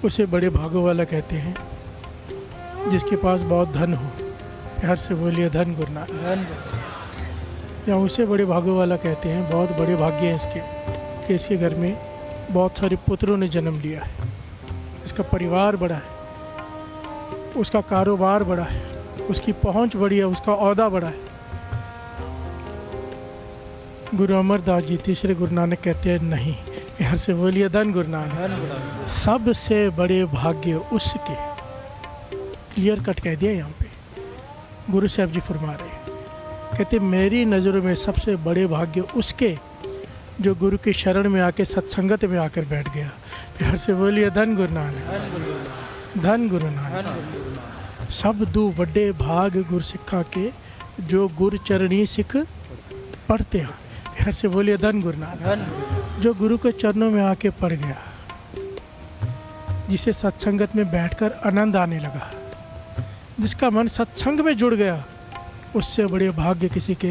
उसे बड़े भागों वाला कहते हैं जिसके पास बहुत धन हो। प्यार से बोलिए धन गुरु नानक। या उसे बड़े भागों वाला कहते हैं, बहुत बड़े भाग्य हैं इसके कि इसके घर में बहुत सारे पुत्रों ने जन्म लिया है, इसका परिवार बड़ा है, उसका कारोबार बड़ा है, उसकी पहुंच बड़ी है, उसका ओहदा बड़ा है। गुरु अमरदास जी तीसरे गुरु नानक कहते हैं नहीं, प्यार से बोलिए धन गुरु नानक। सबसे बड़े भाग्य उसके, क्लियर कट कह दिया यहाँ पे। गुरु साहब जी फरमा रहे हैं, कहते मेरी नज़रों में सबसे बड़े भाग्य उसके जो गुरु की शरण में आके सत्संगत में आकर बैठ गया। प्यार से बोलिए धन गुरु नानक, धन गुरु नानक। सब दू वड्डे भाग गुर सिखा के जो गुर चरणी सिख पढ़ते हैं। प्यार से बोलिए धन गुरु नानक। जो गुरु के चरणों में आके पढ़ गया, जिसे सत्संगत में बैठकर आनंद आने लगा, जिसका मन सत्संग में जुड़ गया, उससे बड़े भाग्य किसी के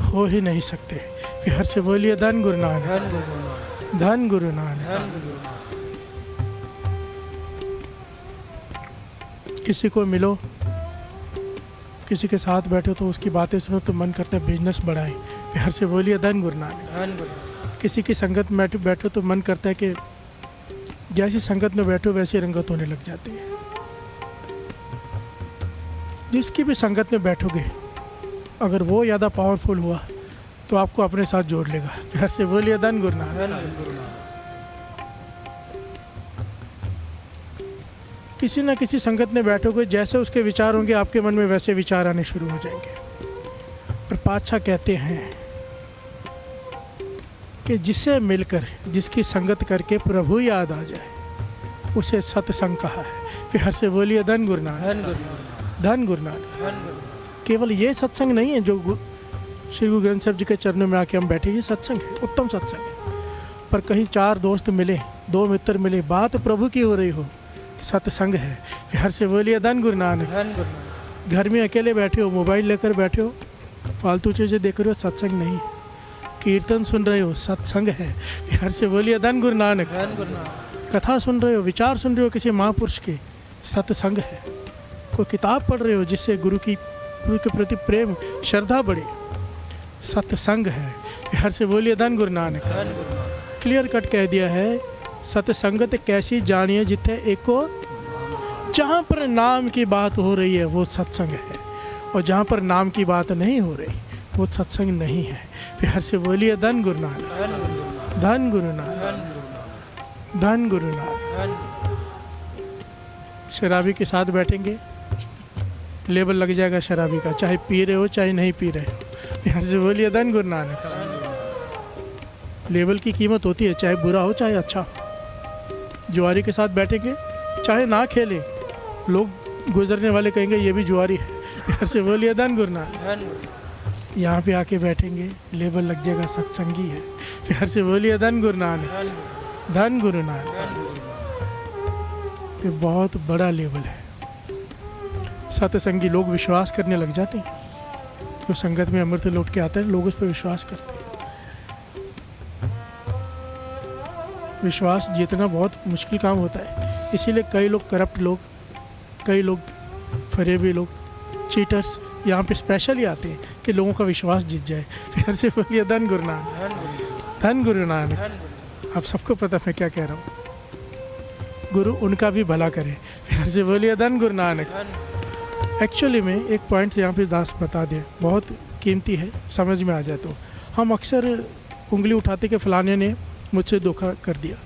हो ही नहीं सकते। प्यार से बोलिए धन गुरु नानक, धन गुरु नानक। किसी को मिलो, किसी के साथ बैठो तो उसकी बातें सुनो तो मन करता है बिजनेस बढ़ाए। प्यार से बोलिए धन गुरु नानक। किसी की संगत में बैठो तो मन करता है कि जैसी संगत में बैठो वैसी रंगत होने लग जाती है। जिसकी भी संगत में बैठोगे, अगर वो ज़्यादा पावरफुल हुआ तो आपको अपने साथ जोड़ लेगा। प्यार से बोलिए धन गुरु नानक। किसी न किसी संगत में बैठोगे, जैसे उसके विचार होंगे आपके मन में वैसे विचार आने शुरू हो जाएंगे। और पातशाह कहते हैं कि जिसे मिलकर, जिसकी संगत करके प्रभु याद आ जाए, उसे सत्संग कहा है। प्यार से बोलिए धन गुरु नानक, धन गुरु नानक। केवल ये सत्संग नहीं है जो श्री गुरु ग्रंथ साहब जी के चरणों में आके हम बैठे, ये सत्संग है, उत्तम सत्संग है। पर कहीं चार दोस्त मिले, दो मित्र मिले, बात प्रभु की हो रही हो, सत्संग है। प्यार से बोलिए धन गुरु नानक। घर में अकेले बैठे हो, मोबाइल लेकर बैठे हो, फालतू चीज़ें देख रहे हो, सत्संग नहीं। कीर्तन सुन रहे हो, सत्संग है। प्यार से बोलिए धन गुरु नानक। कथा सुन रहे हो, विचार सुन रहे हो किसी महापुरुष के, सत्संग है। कोई किताब पढ़ रहे हो जिससे गुरु के प्रति प्रेम श्रद्धा बढ़े, सत्संग है। प्यार से बोलिए धन गुरु नानक। क्लियर कट कह दिया है, सत्संगत कैसी जानिए जिथे एको। जहाँ पर नाम की बात हो रही है वो सत्संग है, और जहाँ पर नाम की बात नहीं हो रही वो सत्संग नहीं है। प्यार से बोलिए धन गुरु नानक, धन गुरु नानक, धन गुरु नानक। शराबी के साथ बैठेंगे, लेबल लग जाएगा शराबी का, चाहे पी रहे हो चाहे नहीं पी रहे हो। प्यार से बोलिए धन गुरु नानक। लेबल की कीमत होती है, चाहे बुरा हो चाहे अच्छा हो। जुआरी के साथ बैठेंगे, चाहे ना खेले, लोग गुजरने वाले कहेंगे ये भी जुआरी है। प्यार से बोलिए धन गुरु नानक। यहाँ पे आके बैठेंगे, लेबल लग जाएगा सत्संगी है। प्यार से बोलिए धन गुरु नानक, धन गुरु नानक। ये बहुत बड़ा लेवल है। सत्संगी लोग विश्वास करने लग जाते हैं। जो संगत में अमृत लौट के आता है, लोग उस पर विश्वास करते हैं। विश्वास जीतना बहुत मुश्किल काम होता है, इसीलिए कई लोग करप्ट लोग, कई लोग फरेबी लोग, चीटर्स यहाँ पे स्पेशली आते हैं कि लोगों का विश्वास जीत जाए। फिर से बोलिए धन गुरु नानक, धन गुरु नानक। आप सबको पता मैं क्या कह रहा हूँ, गुरु उनका भी भला करे। फिर से बोलिए धन गुरु नानक। एक्चुअली में एक पॉइंट यहाँ पे दास बता दें, बहुत कीमती है, समझ में आ जाए तो। हम अक्सर उंगली उठाते कि फलाने ने मुझसे धोखा कर दिया,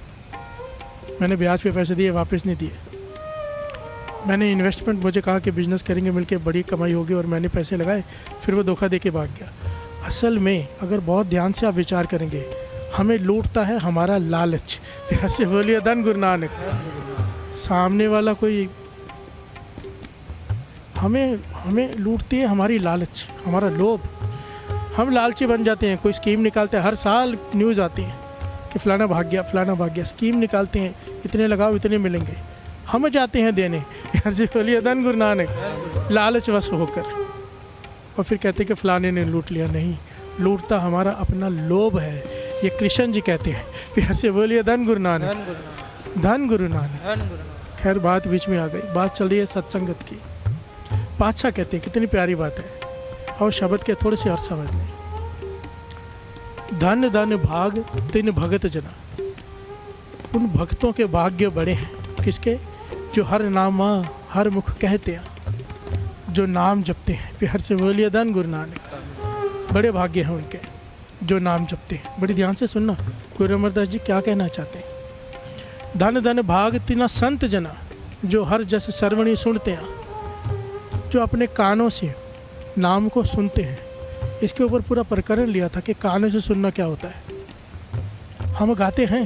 मैंने ब्याज पे पैसे दिए वापस नहीं दिए, मैंने इन्वेस्टमेंट, मुझे कहा कि बिजनेस करेंगे मिलके बड़ी कमाई होगी और मैंने पैसे लगाए, फिर वो धोखा दे के भाग गया। असल में अगर बहुत ध्यान से आप विचार करेंगे, हमें लूटता है हमारा लालच। प्यार से बोलिए धन गुरु नानक। सामने वाला कोई हमें लूटती है हमारी लालच, हमारा लोभ। हम लालची बन जाते हैं, कोई स्कीम निकालते हैं, हर साल न्यूज़ आती है कि फलाना भाग गया, फलाना भाग गया। स्कीम निकालते हैं, इतने लगाओ इतने मिलेंगे, हम जाते हैं देने। प्यार से बोलिए धन गुरु नानक। लालच वश होकर, और फिर कहते हैं कि फलाने ने लूट लिया। नहीं, लूटता हमारा अपना लोभ है, ये कृष्ण जी कहते हैं। प्यार से बोलिए धन गुरु नानक, धन गुरु नानक। खैर बात बीच में आ गई, बात चल रही है सत्संगत की। पातशाह कहते हैं, कितनी प्यारी बात है, और शब्द के थोड़े से और समझ लें। धन धन भाग तिन भगत जना। उन भक्तों के भाग्य बड़े हैं, किसके? जो हर नामा हर मुख कहते हैं, जो नाम जपते हैं। फिर से बोलिए धन गुरु नानक। बड़े भाग्य हैं उनके जो नाम जपते हैं। बड़ी ध्यान से सुनना गुरु अमरदास जी क्या कहना चाहते हैं। धन धन भाग तिना संत जना, जो हर जस सरवणी सुनते हैं, जो अपने कानों से नाम को सुनते हैं। इसके ऊपर पूरा प्रकरण लिया था कि कानों से सुनना क्या होता है। हम गाते हैं,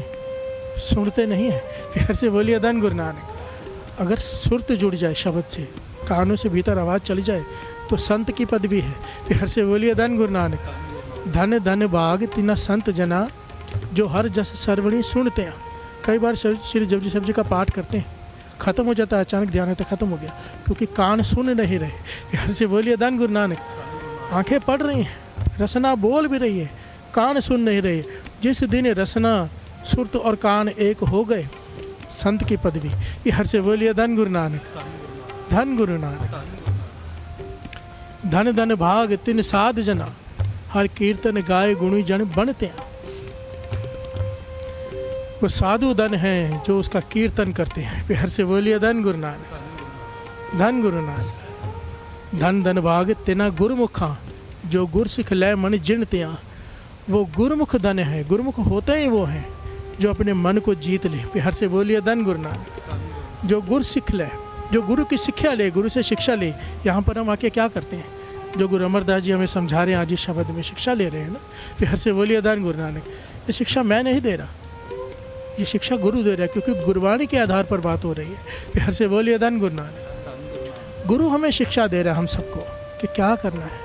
सुनते नहीं हैं। फिर से बोलिए धन गुरु नानक। अगर सुरत जुड़ जाए शब्द से, कानों से भीतर आवाज़ चली जाए, तो संत की पदवी है। फिर से बोलिए धन गुरु नानक। धन धन भाग तिना संत जना, जो हर जस सरवणी सुनते हैं। कई बार श्री जपजी साहब जी का पाठ करते हैं, ख़त्म हो जाता है, अचानक ध्यान आता ख़त्म हो गया, क्योंकि कान सुन नहीं रहे। फिर से बोलिए धन गुरु नानक। आंखें पढ़ रही हैं, रसना बोल भी रही है, कान सुन नहीं रहे। जिस दिन रसना सुरत और कान एक हो गए, संत की पदवी। हर से बोलिए धन गुरु नानक। धन गुरु नानक। धन धन भाग तिन साध जना, हर कीर्तन गाय गुणी जन बनते हैं। वो साधु धन हैं जो उसका कीर्तन करते हैं। फिर से बोलिए धन गुरु नानक। धन गुरु नानक। धन धन भाग तिना गुरुमुखा, जो गुर सिख लय मन जिनते हैं। वो गुरुमुख धन है, गुरुमुख होते ही वो हैं जो अपने मन को जीत ले। फिर से बोलिए धन गुरु नानक। जो गुर सिख ले, जो गुरु की शिक्षा ले, गुरु से शिक्षा ले। यहाँ पर हम आके क्या करते हैं, जो गुरु अमरदास जी हमें समझा रहे हैं आज इस शब्द में, शिक्षा ले रहे हैं ना। फिर से बोलिए धन गुरु नानक। ये शिक्षा मैं नहीं दे रहा, ये शिक्षा गुरु दे रहा है, क्योंकि गुरबाणी के आधार पर बात हो रही है। फिर से बोलिए धन गुरु नानक। गुरु हमें शिक्षा दे रहा है हम सबको कि क्या करना है,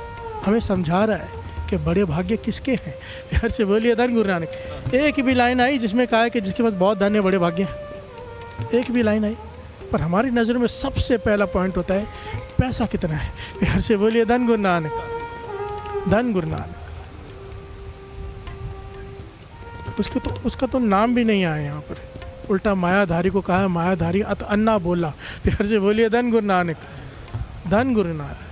हमें समझा रहा है कि बड़े भाग्य किसके हैं। फिर से बोलिए धन गुरु नानक। एक भी लाइन आई जिसमें कहा है कि जिसके पास बहुत धन है, बड़े भाग्य हैं? एक भी लाइन आई? पर हमारी नज़र में सबसे पहला पॉइंट होता है पैसा कितना है। फिर से बोलिए धन गुरु नानक। धन गुरु नानक। उसका तो नाम भी नहीं आया यहाँ पर, उल्टा मायाधारी को कहा है मायाधारी अत अन्ना बोला। फिर से बोलिए धन गुरु नानक। धन गुरु नानक।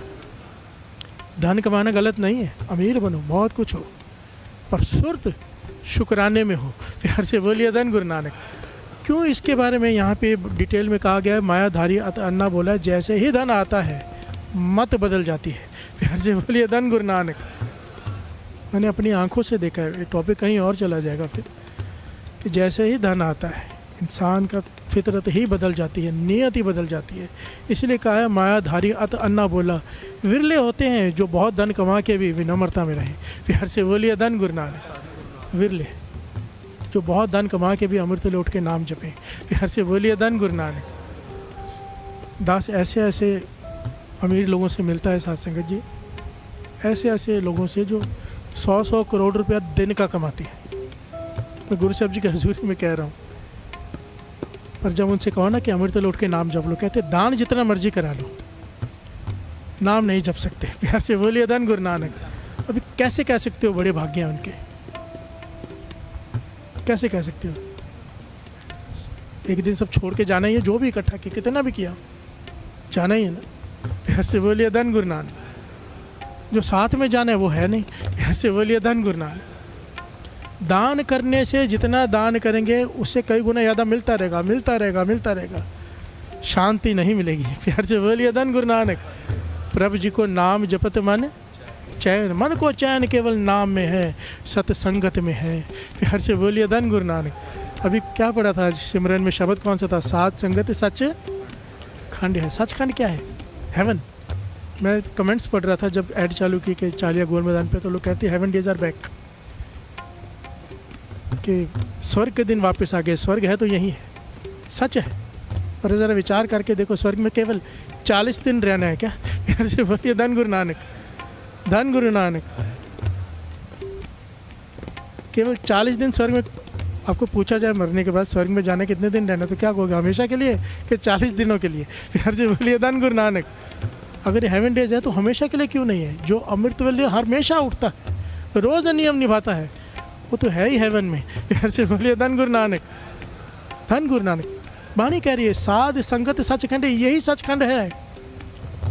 धन कमाना गलत नहीं है, अमीर बनो, बहुत कुछ हो, पर सुरत शुक्राने में हो। फिर से बोलिए धन गुरु नानक। क्यों इसके बारे में यहाँ पे डिटेल में कहा गया है? मायाधारी अत अन्ना बोला, जैसे ही धन आता है मत बदल जाती है। फिर से बोलिए धन गुरु नानक। मैंने अपनी आंखों से देखा है, ये टॉपिक कहीं और चला जाएगा फिर, कि जैसे ही धन आता है इंसान का फितरत ही बदल जाती है, नियत ही बदल जाती है। इसलिए कहा है मायाधारी अत अन्ना बोला। विरले होते हैं जो बहुत धन कमा के भी विनम्रता में रहें। फिर से बोलिए धन गुरु नानक। विरले जो बहुत धन कमा के भी अमृत लौट के नाम जपें। फिर से बोलिए धन गुरु नानक। दास ऐसे ऐसे अमीर लोगों से मिलता है साथ संगत जी, ऐसे ऐसे लोगों से जो 100-100 करोड़ रुपया दिन का कमाते हैं। मैं गुरु साहब जी की हजूरी में कह रहा हूँ। पर जब उनसे कहो ना कि अमृत लौट के नाम जप लो, कहते दान जितना मर्जी करा लो, नाम नहीं जप सकते। प्यार से बोलिए धन गुरु नानक। अभी कैसे कह सकते हो बड़े भाग्य हैं उनके? कैसे कह सकते हो? एक दिन सब छोड़ के जाना ही है, जो भी इकट्ठा किया, कितना भी किया, जाना ही है ना। प्यार से बोलिए धन गुरु नानक। जो साथ में जाना है वो है नहीं। प्यार से बोलिए धन गुरु नानक। दान करने से जितना दान करेंगे उससे कई गुना ज़्यादा मिलता रहेगा, मिलता रहेगा, मिलता रहेगा, शांति नहीं मिलेगी। प्यार से बोलिए धन गुरु नानक। प्रभु जी को नाम जपत मन चैन, मन को चैन केवल नाम में है, सत्संगत में है। प्यार से बोलिए धन गुरु नानक। अभी क्या पढ़ा था सिमरन में? शब्द कौन सा था? सात संगत सच खंड है। सचखंड क्या है? हेवन। मैं कमेंट्स पढ़ रहा था जब ऐड चालू की कि चालिया गोल मैदान पे, तो लोग कहते हैं हेवन डेज आर बैक, कि स्वर्ग के दिन वापस आ गए। स्वर्ग है तो यही है, सच है, पर ज़रा विचार करके देखो, स्वर्ग में केवल 40 दिन रहना है क्या? प्यार से बोलिए धन गुरु नानक। धन गुरु नानक। केवल 40 दिन स्वर्ग में। आपको पूछा जाए मरने के बाद स्वर्ग में जाना कितने दिन रहना, तो क्या कहोगे? हमेशा के लिए कि 40 दिनों के लिए? प्यार से बोलिए धन गुरु नानक। अगर हेवन डेज है तो हमेशा के लिए क्यों नहीं है? जो अमृत वेले हमेशा उठता है, रोज़ नियम निभाता है, वो तो है ही हेवन में। प्यार से बोलिए धन गुरु नानक। धन गुरु नानक। वाणी कह रही है साध संगत सचखंड, यही सचखंड है।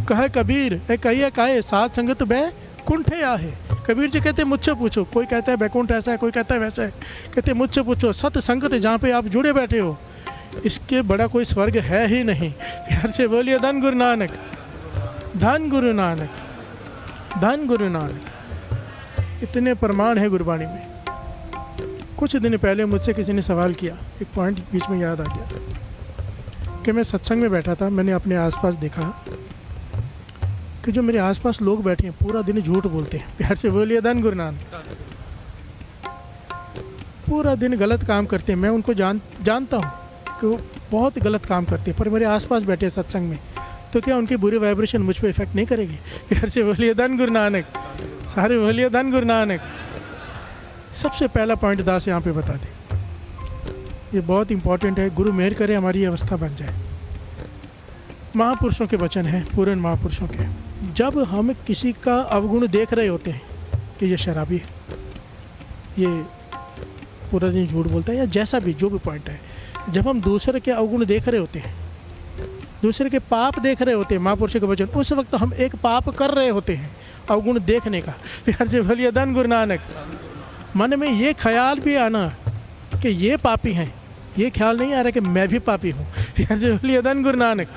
कहे कबीर ए कहिए कहे साध संगत बैकुंठ आहे। कबीर जी कहते मुझसे पूछो, कोई कहता है बैकुंठ ऐसा है, कोई कहता है वैसा है, कहते मुझसे पूछो सत संगत जहाँ पे आप जुड़े बैठे हो, इसके बड़ा कोई स्वर्ग है ही नहीं। प्यार से बोलिए धन गुरु नानक, धन गुरु नानक, धन गुरु नानक। इतने प्रमाण है गुरबाणी में। कुछ दिन पहले मुझसे किसी ने सवाल किया, एक पॉइंट बीच में याद आ गया कि मैं सत्संग में बैठा था, मैंने अपने आसपास देखा कि जो मेरे आसपास लोग बैठे हैं पूरा दिन झूठ बोलते हैं। प्यार से बोलिए धन गुरु नानक। पूरा दिन गलत काम करते हैं। मैं उनको जानता हूँ कि वो बहुत गलत काम करते हैं, पर मेरे आसपास बैठे सत्संग में, तो क्या उनकी बुरी वाइब्रेशन मुझ पर इफेक्ट नहीं करेगी? प्यार से बोलिए धन गुरु नानक, सारे बोलिए धन गुरु नानक। सबसे पहला पॉइंट दास यहाँ पे बता दें, ये बहुत इंपॉर्टेंट है। गुरु मेहर करे हमारी ये अवस्था बन जाए। महापुरुषों के वचन हैं, पूर्ण महापुरुषों के। जब हम किसी का अवगुण देख रहे होते हैं कि ये शराबी है, ये पूरा दिन झूठ बोलता है, या जैसा भी जो भी पॉइंट है, जब हम दूसरे के अवगुण देख रहे होते हैं, दूसरे के पाप देख रहे होते हैं, महापुरुषों के वचन, उस वक्त हम एक पाप कर रहे होते हैं अवगुण देखने का। प्यार से बोलिए धन गुरु नानक। मन में ये ख्याल भी आना कि ये पापी हैं, ये ख्याल नहीं आ रहा कि मैं भी पापी हूँ। प्यार से बोलिए धन गुरु नानक।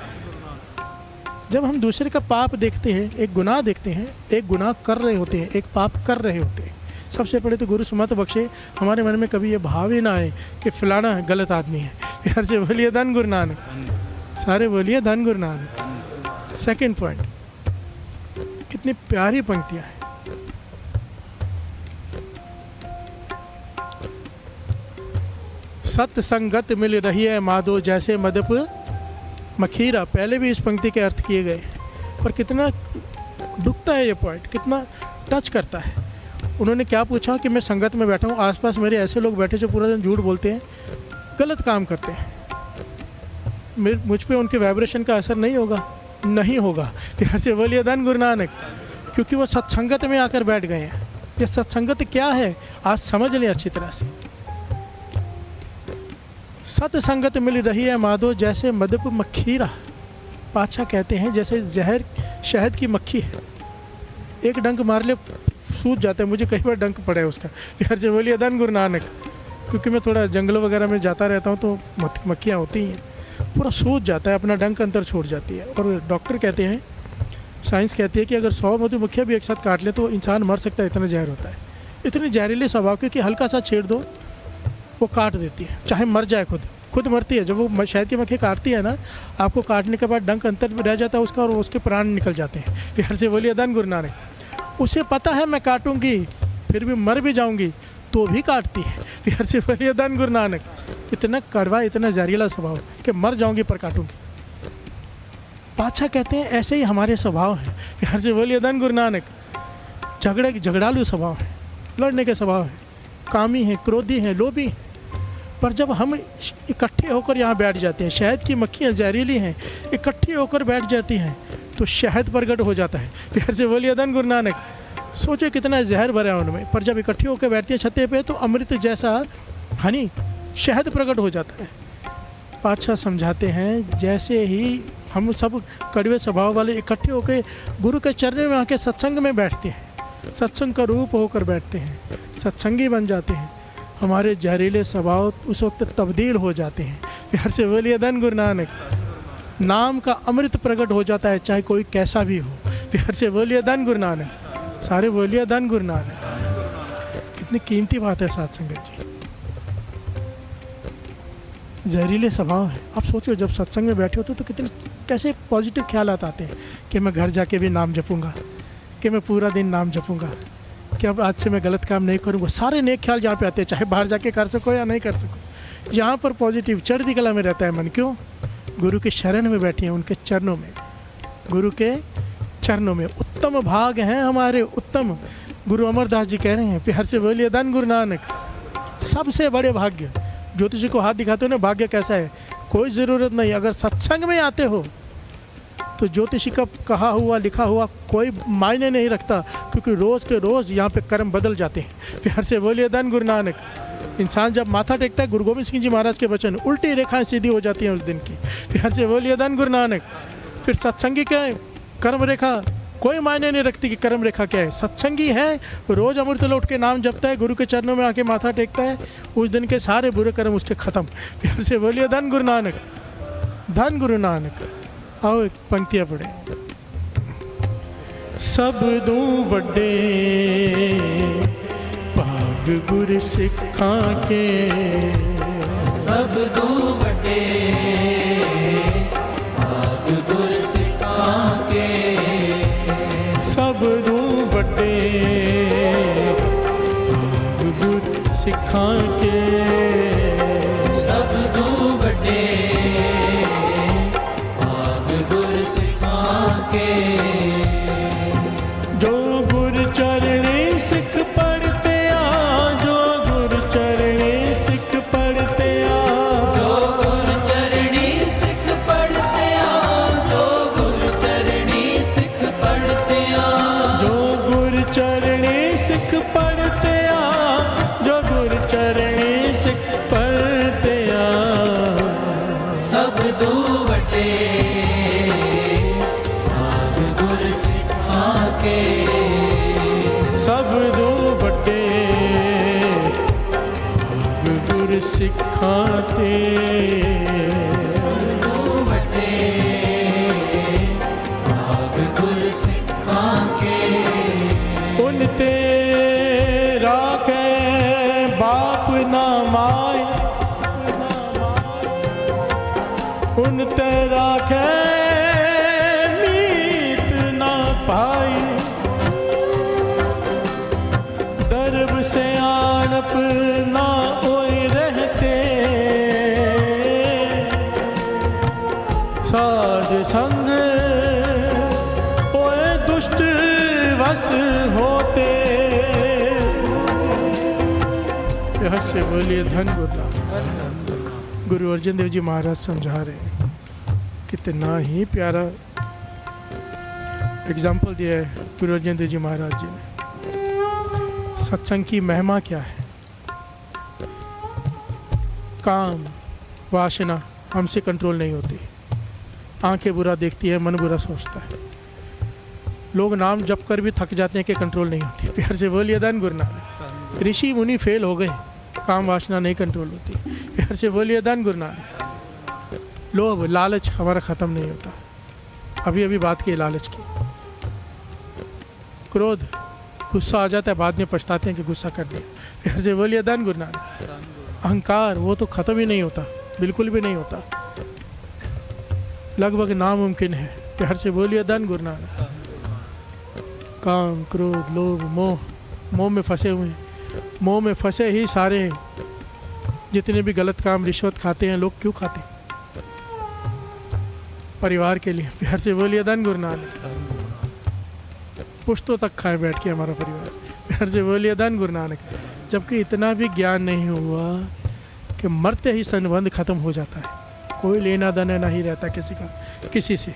जब हम दूसरे का पाप देखते हैं, एक गुनाह देखते हैं, एक गुनाह कर रहे होते हैं, एक पाप कर रहे होते हैं, सबसे पहले तो गुरु सुमत बख्शे हमारे मन में कभी ये भाव ही ना आए कि फलाना गलत आदमी है। प्यार से बोलिए धन गुरु नानक, सारे बोलिए धन गुरु नानक। सेकंड पॉइंट, कितनी प्यारी पंक्तियाँ हैं। सत संगत मिल रही है माधो जैसे मदप मखीरा। पहले भी इस पंक्ति के अर्थ किए गए, पर कितना दुखता है ये पॉइंट, कितना टच करता है। उन्होंने क्या पूछा कि मैं संगत में बैठा हूँ, आसपास मेरे ऐसे लोग बैठे जो पूरा दिन झूठ बोलते हैं, गलत काम करते हैं, मुझ पे उनके वाइब्रेशन का असर नहीं होगा? नहीं होगा। प्यार से बोलिए धन गुरु नानक, क्योंकि वो सत्संगत में आकर बैठ गए हैं। ये सत्संगत क्या है आज समझ लें अच्छी तरह से। सत्संगत मिल रही है माधो जैसे मदप मक्खीरा। पातशाह कहते हैं जैसे जहर शहद की मक्खी है, एक डंक मार ले सूझ जाता है। मुझे कई बार डंक पड़ा है उसका। प्यार से बोलिए धन गुरु नानक, क्योंकि मैं थोड़ा जंगलों वगैरह में जाता रहता हूँ तो मक्खियाँ होती हैं, पूरा सूझ जाता है, अपना डंक अंदर छोड़ जाती है। और डॉक्टर कहते हैं, साइंस कहती है कि अगर 100 मधुमक्खियाँ भी एक साथ काट ले तो इंसान मर सकता है, इतना जहर होता है। इतनी जहरीले स्वभाव के कि हल्का सा छेड़ दो वो काट देती है, चाहे मर जाए, खुद मरती है। जब वो शहद की मक्खी काटती है ना, आपको काटने के बाद डंक अंतर में रह जाता है उसका और उसके प्राण निकल जाते हैं। प्यार से बोलिए धन गुरु नानक। उसे पता है मैं काटूंगी, फिर भी मर भी जाऊंगी तो भी काटती है। प्यार से बोलिए धन गुरु नानक। इतना कड़वा, इतना जहरीला स्वभाव कि मर जाऊंगी पर काटूंगी। पातशाह कहते हैं ऐसे ही हमारे स्वभाव हैं। प्यार से बोलिए धन गुरु नानक। झगड़ालू स्वभाव है, लड़ने के स्वभाव है, कामी है, क्रोधी है, लोभी है। पर जब हम इकट्ठे होकर यहाँ बैठ जाते हैं, शहद की मक्खियाँ जहरीली हैं, इकट्ठी होकर बैठ जाती हैं तो शहद प्रकट हो जाता है। प्यार से बोलिए धन गुरु नानक। सोचे कितना जहर भरा है उनमें, पर जब इकट्ठी होकर बैठती है छत्ते पे तो अमृत जैसा हनी शहद प्रकट हो जाता है। पातशाह समझाते हैं जैसे ही हम सब कड़वे स्वभाव वाले इकट्ठे होकर गुरु के चरणों में आके सत्संग में बैठते हैं, सत्संग का रूप होकर बैठते हैं, सत्संगी बन जाते हैं, हमारे जहरीले स्वभाव उस वक्त तब्दील हो जाते हैं। प्यार से बोलिए धन गुरु नानक। नाम का अमृत प्रकट हो जाता है, चाहे कोई कैसा भी हो। प्यार से बोलिए धन गुरु नानक। सारे बोलिए धन गुरु नानक। कितनी कीमती बात है साथ संगत जी। जहरीले स्वभाव है। अब सोचो जब सत्संग में बैठे होते तो कितने कैसे पॉजिटिव ख्यालात आते हैं कि मैं घर जाके भी नाम जपूंगा, कि मैं पूरा दिन नाम जपूंगा, कि अब आज से मैं गलत काम नहीं करूँगा। सारे नेक ख्याल यहाँ पे आते हैं, चाहे बाहर जाके कर सको या नहीं कर सको। यहाँ पर पॉजिटिव चढ़ती कला में रहता है मन। क्यों? गुरु के शरण में बैठे हैं, उनके चरणों में, गुरु के चरणों में। उत्तम भाग हैं हमारे, उत्तम। गुरु अमरदास जी कह रहे हैं, प्यार से बोलिए धन गुरु नानक। सबसे बड़े भाग्य, ज्योतिषी को हाथ दिखाते हो ना, भाग्य कैसा है, कोई ज़रूरत नहीं। अगर सत्संग में आते हो तो ज्योतिषी का कहा हुआ लिखा हुआ कोई मायने नहीं रखता, क्योंकि रोज़ के रोज़ यहाँ पे कर्म बदल जाते हैं। प्यार से बोलिए धन गुरु नानक। इंसान जब माथा टेकता है, गुरु गोविंद सिंह जी महाराज के वचन, उल्टी रेखाएं सीधी हो जाती हैं उस दिन की। फिर से बोलिए धन गुरु नानक। फिर सत्संगी क्या है? कर्म रेखा कोई मायने नहीं रखती कि कर्म रेखा क्या है। सत्संगी है, रोज अमृत लौट के नाम जपता है, गुरु के चरणों में आके माथा टेकता है, उस दिन के सारे बुरे कर्म उसके खत्म। फिर से बोलिए धन गुरु नानक, धन गुरु नानक। आओ एक पंक्तियां पढ़े। सब दू बड़े भाग गुर सिखा के, सब दू बड़े भाग गुर सिखा के, सब दू बड़े भाग गुर सिखा के, सब दू बड़े भाग गुर सिखा के। जो गुर चरणी सिख पढ़ते आ, जो गुर चरणी सिख पढ़ते आ, जो गुर चरणी सिख पढ़ते आ, जो गुर चरणी सिख पढ़ते आ, जो गुर चरणी सिख पढ़ते आ, जो गुर चरणी सिख पढ़ते आ। सब दू बटे भाग गुर सिखा के, सब दो बटे भाग गुर सिखाते। दू बटे भाग गुर सिखा के। उन ते राखे बाप ना माय, उन ते राखे मीत ना पाई, दरब से आणप ना ओए रहते, साध संग ओए दुष्ट वश होते। यह से बोलिए धन गुरु। गुरु अर्जन देव जी महाराज समझा रहे हैं, कितना ही प्यारा एग्जाम्पल दिया है गुरु अर्जन देव जी महाराज जी ने। सत्संग की महिमा क्या है? काम वासना हमसे कंट्रोल नहीं होती, आंखें बुरा देखती है, मन बुरा सोचता है, लोग नाम जप कर भी थक जाते हैं कि कंट्रोल नहीं होती। प्यार से बोलिए धन गुरु नानक। ऋषि मुनि फेल हो गए, काम वासना नहीं कंट्रोल होती। प्यार से बोलिए धन गुरु नानक। लोभ लालच हमारा ख़त्म नहीं होता। अभी अभी बात की लालच की। क्रोध गुस्सा आ जाता है, बाद में पछताते हैं कि गुस्सा कर दिया। प्यार से बोलिए धन गुरु नानक। अहंकार वो तो ख़त्म ही नहीं होता, बिल्कुल भी नहीं होता, लगभग नामुमकिन है। प्यार से बोलिए धन गुरु नानक। काम क्रोध लोभ मोह, मोह में फंसे हुए हैं, मोह में फंसे ही सारे जितने भी गलत काम रिश्वत खाते हैं लोग क्यों खाते हैं? परिवार के लिए। प्यार से बोलिए धन गुरु नानक। पुश्तों तक खाए बैठ के हमारा परिवार। प्यार से बोलिए धन गुरु नानक। जबकि इतना भी ज्ञान नहीं हुआ कि मरते ही संबंध खत्म हो जाता है, कोई लेना देना नहीं रहता किसी का किसी से।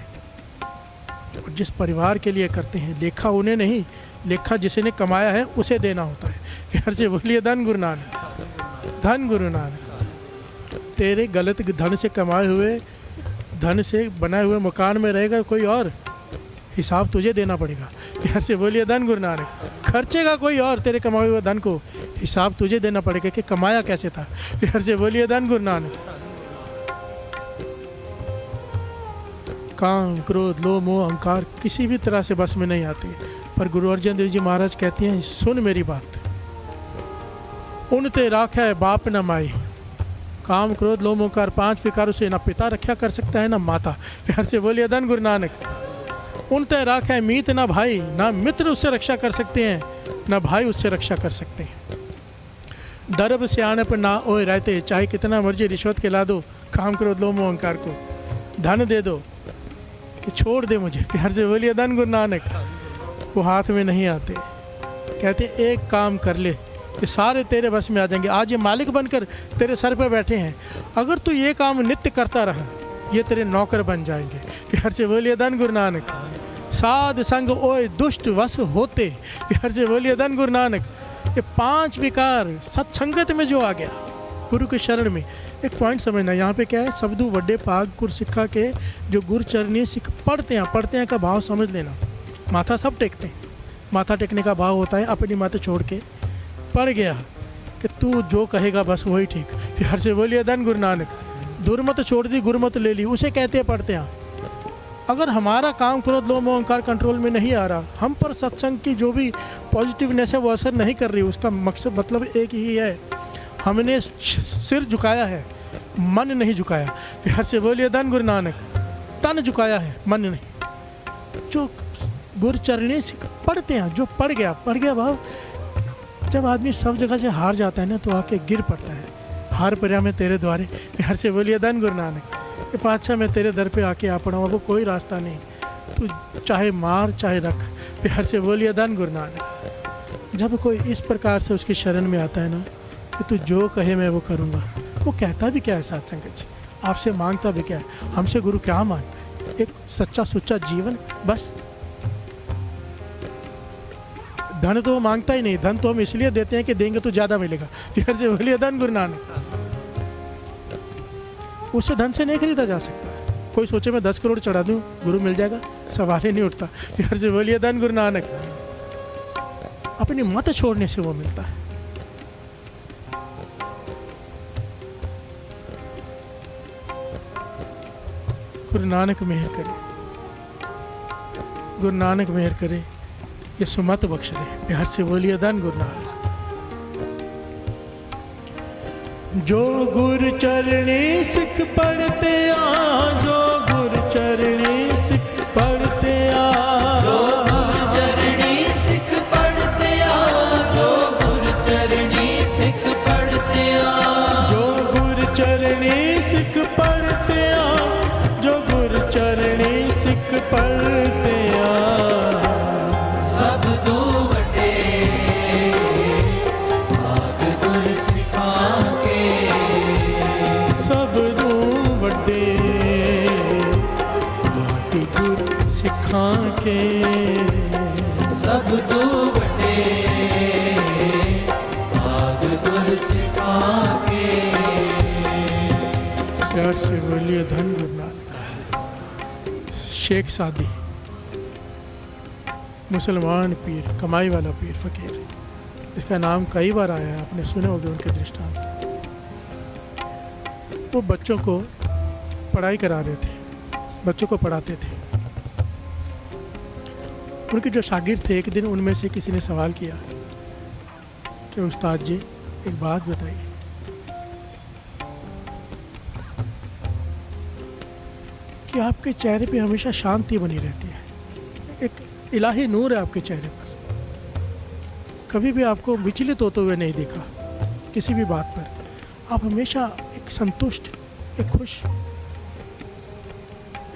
और जिस परिवार के लिए करते हैं, लेखा उन्हें नहीं, लेखा जिसने कमाया है उसे देना होता है। प्यार से बोलिए धन गुरु नानक। धन गुरु नानक। तेरे गलत धन से कमाए हुए धन से बनाए हुए मकान में रहेगा कोई और, हिसाब तुझे देना पड़ेगा। प्यार से बोलिए धन गुरु नानक। खर्चेगा कोई और तेरे कमाए हुए धन को, हिसाब तुझे देना पड़ेगा कि कमाया कैसे था। प्यार से बोलिए धन गुरु नानक। काम क्रोध लोभ मोह अहंकार किसी भी तरह से बस में नहीं आते, पर गुरु अर्जन देव जी महाराज कहते हैं सुन मेरी बात। उन ते राखे बाप न माई। काम क्रोध लोभ मोह अहंकार पांच विकारों से ना पिता रक्षा कर सकता है ना माता। प्यार से बोलिए धन गुरु नानक। उन ते राखे मीत ना भाई, ना मित्र उससे रक्षा कर सकते हैं ना भाई उससे रक्षा कर सकते हैं। दरब से आने पर ना ओए रहते, चाहे कितना मर्जी रिश्वत खिला दो काम क्रोध लोभ मोह अहंकार को, धन दे दो कि छोड़ दे मुझे। प्यार से बोलिए धन गुरु नानक। वो हाथ में नहीं आते। कहते एक काम कर ले, ये सारे तेरे बस में आ जाएंगे। आज ये मालिक बनकर तेरे सर पे बैठे हैं, अगर तू ये काम नित्य करता रहा ये तेरे नौकर बन जाएंगे। प्यार से बोलिए धन गुरु नानक। साध संग ओए दुष्ट वश होते। प्यार से बोलिए धन गुरु नानक। ये 5 विकार सत्संगत में जो आ गया गुरु के शरण में। एक पॉइंट समझना, यहाँ पे क्या है, सबदू वड्डे पाग गुर सिक्खा के, जो गुरु चरणी सिख पढ़ते हैं का भाव समझ लेना। माथा सब टेकते हैं, माथा टेकने का भाव होता है अपनी माथा छोड़ के पड़ गया कि तू जो कहेगा बस वही ठीक। फिर हर से बोलिए धन गुरु नानक, दुर्मत छोड़ दी गुरमत ले ली, उसे कहते हैं पढ़ते हैं। अगर हमारा काम क्रोध लोभ मोह अहंकार कंट्रोल में नहीं आ रहा, हम पर सत्संग की जो भी पॉजिटिवनेस है वो असर नहीं कर रही, उसका मकसद मतलब एक ही है, हमने सिर झुकाया है, मन नहीं झुकाया। फिर हर से बोलिए धन गुरु नानक, तन झुकाया है, मन नहीं। जो गुरु चरणी से पढ़ते हैं, जो पढ़ गया भाव। जब आदमी सब जगह से हार जाता है ना तो आके गिर पड़ता है, हार पर्या में तेरे द्वारे। फिर हर से बोलिए धन गुरु नानक, कि पातशाह मैं तेरे दर पे आके आ पड़ा हूँ, वो कोई रास्ता नहीं, तू चाहे मार चाहे रख। फिर हर से बोलिए धन गुरु नानक। जब कोई इस प्रकार से उसकी शरण में आता है ना कि तू जो कहे मैं वो करूँगा, वो कहता भी क्या है साथ संगत जी, आपसे मांगता भी क्या है, हमसे गुरु क्या मांगता है, एक सच्चा सुच्चा जीवन बस। धन तो वो मांगता ही नहीं, धन तो हम इसलिए देते हैं कि देंगे तो ज़्यादा मिलेगा। फिर से बोलिए धन गुरु नानक। उससे धन से नहीं खरीदा जा सकता। कोई सोचे मैं 10 करोड़ चढ़ा दूं गुरु मिल जाएगा, सवाल ही नहीं उठता। फिर से बोलिए धन गुरु नानक। अपनी मत छोड़ने से वो मिलता है। गुरु नानक मेहर करे, गुरु नानक मेहर करे, ये सुमत बख्श दे। प्यार से बोलिए धन गुरु नानक। जो गुरु चरणी सिख पढ़ते आ, जो गुरु चरणी सिख पढ़ते आ, जो गुरु चरणी सिख पढ़ते आ, जो गुरु चरणी सिख पढ़ते आ, जो गुरु चरणी सिख पढ़ते आ, जो गुरु चरणी सिख पढ़ते आ, सब दो वटे भाग गुर सिखा के, सब दू वड्डे भाग गुर सिखा के, सब दो वटे भाग गुर सिखा के। प्यार से बोलिए धन गुरु नानक। शेख सादी, मुसलमान पीर, कमाई वाला पीर फकीर, इसका नाम कई बार आया है, आपने सुने होंगे उनके दृष्टांत। वो बच्चों को पढ़ाई करा रहे थे, बच्चों को पढ़ाते थे। उनके जो शागिर्द थे, एक दिन उनमें से किसी ने सवाल किया कि उस्ताद जी एक बात बताइए, कि आपके चेहरे पे हमेशा शांति बनी रहती है, एक इलाही नूर है आपके चेहरे पर, कभी भी आपको विचलित होते हुए नहीं देखा किसी भी बात पर, आप हमेशा एक संतुष्ट, एक खुश,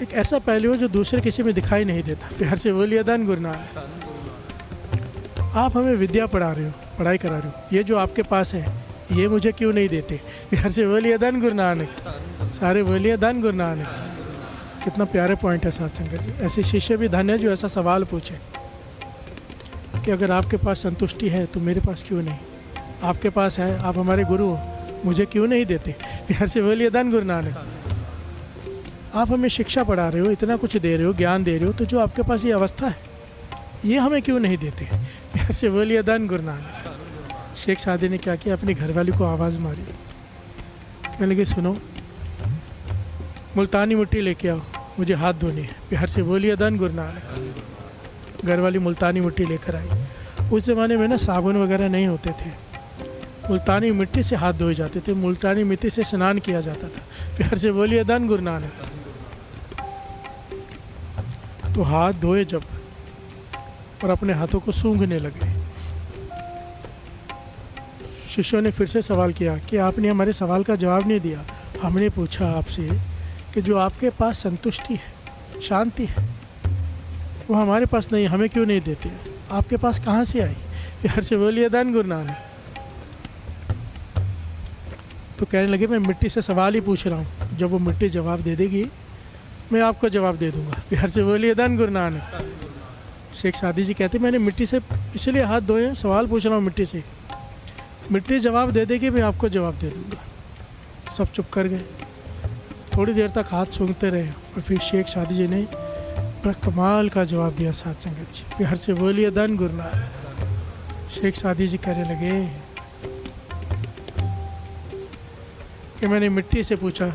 एक ऐसा पहलू है जो दूसरे किसी में दिखाई नहीं देता। प्यार से बोलिए धन गुरु नानक। आप हमें विद्या पढ़ा रहे हो, पढ़ाई करा रहे हो, ये जो आपके पास है ये मुझे क्यों नहीं देते? प्यार से बोलिए धन गुरु नानक। सारे बोलिए धन गुरु नानक। कितना प्यारे पॉइंट है साथ संगत जी। ऐसे शिष्य भी धन है जो ऐसा सवाल पूछे कि अगर आपके पास संतुष्टि है तो मेरे पास क्यों नहीं, आपके पास है, आप हमारे गुरु हो, मुझे क्यों नहीं देते? प्यार से बोलिए धन गुरु नानक। आप हमें शिक्षा पढ़ा रहे हो, इतना कुछ दे रहे हो, ज्ञान दे रहे हो, तो जो आपके पास ये अवस्था है ये हमें क्यों नहीं देते? प्यार से बोलिए धन गुरु नानक। शेख सादी ने क्या किया, अपनी घरवाली को आवाज़ मारी, कहने लगे सुनो मुल्तानी मिट्टी लेके आओ, मुझे हाथ धोने हैं। प्यार से बोलिए धन गुरु नानक। घरवाली मुल्तानी मिट्टी लेकर आई। उस ज़माने में ना साबुन वगैरह नहीं होते थे, मुल्तानी मिट्टी से हाथ धोए जाते थे, मुल्तानी मिट्टी से स्नान किया जाता था। प्यार से बोलिए धन गुरु नानक। तो हाथ धोए जब और अपने हाथों को सूंघने लगे, शिष्यों ने फिर से सवाल किया कि आपने हमारे सवाल का जवाब नहीं दिया। हमने पूछा आपसे कि जो आपके पास संतुष्टि है, शांति है, वो हमारे पास नहीं, हमें क्यों नहीं देते? आपके पास कहाँ से आई? प्यार से बोलिए धन गुरु नानक। तो कहने लगे मैं मिट्टी से सवाल ही पूछ रहा हूँ, जब वो मिट्टी जवाब दे देगी मैं आपको जवाब दे दूंगा। प्यार से बोलिए धन गुरु नानक। शेख सादी जी कहते मैंने मिट्टी से इसलिए हाथ धोए हैं, सवाल पूछ रहा हूँ मिट्टी से, मिट्टी जवाब दे देगी, मैं आपको जवाब दे दूँगा। सब चुप कर गए। थोड़ी देर तक हाथ सूंघते रहे और फिर शेख सादी जी ने बड़ा कमाल का जवाब दिया। साथ संगत जी प्यार से बोलिए धन गुरु नानक। शेख सादी जी कहने लगे कि मैंने मिट्टी से पूछा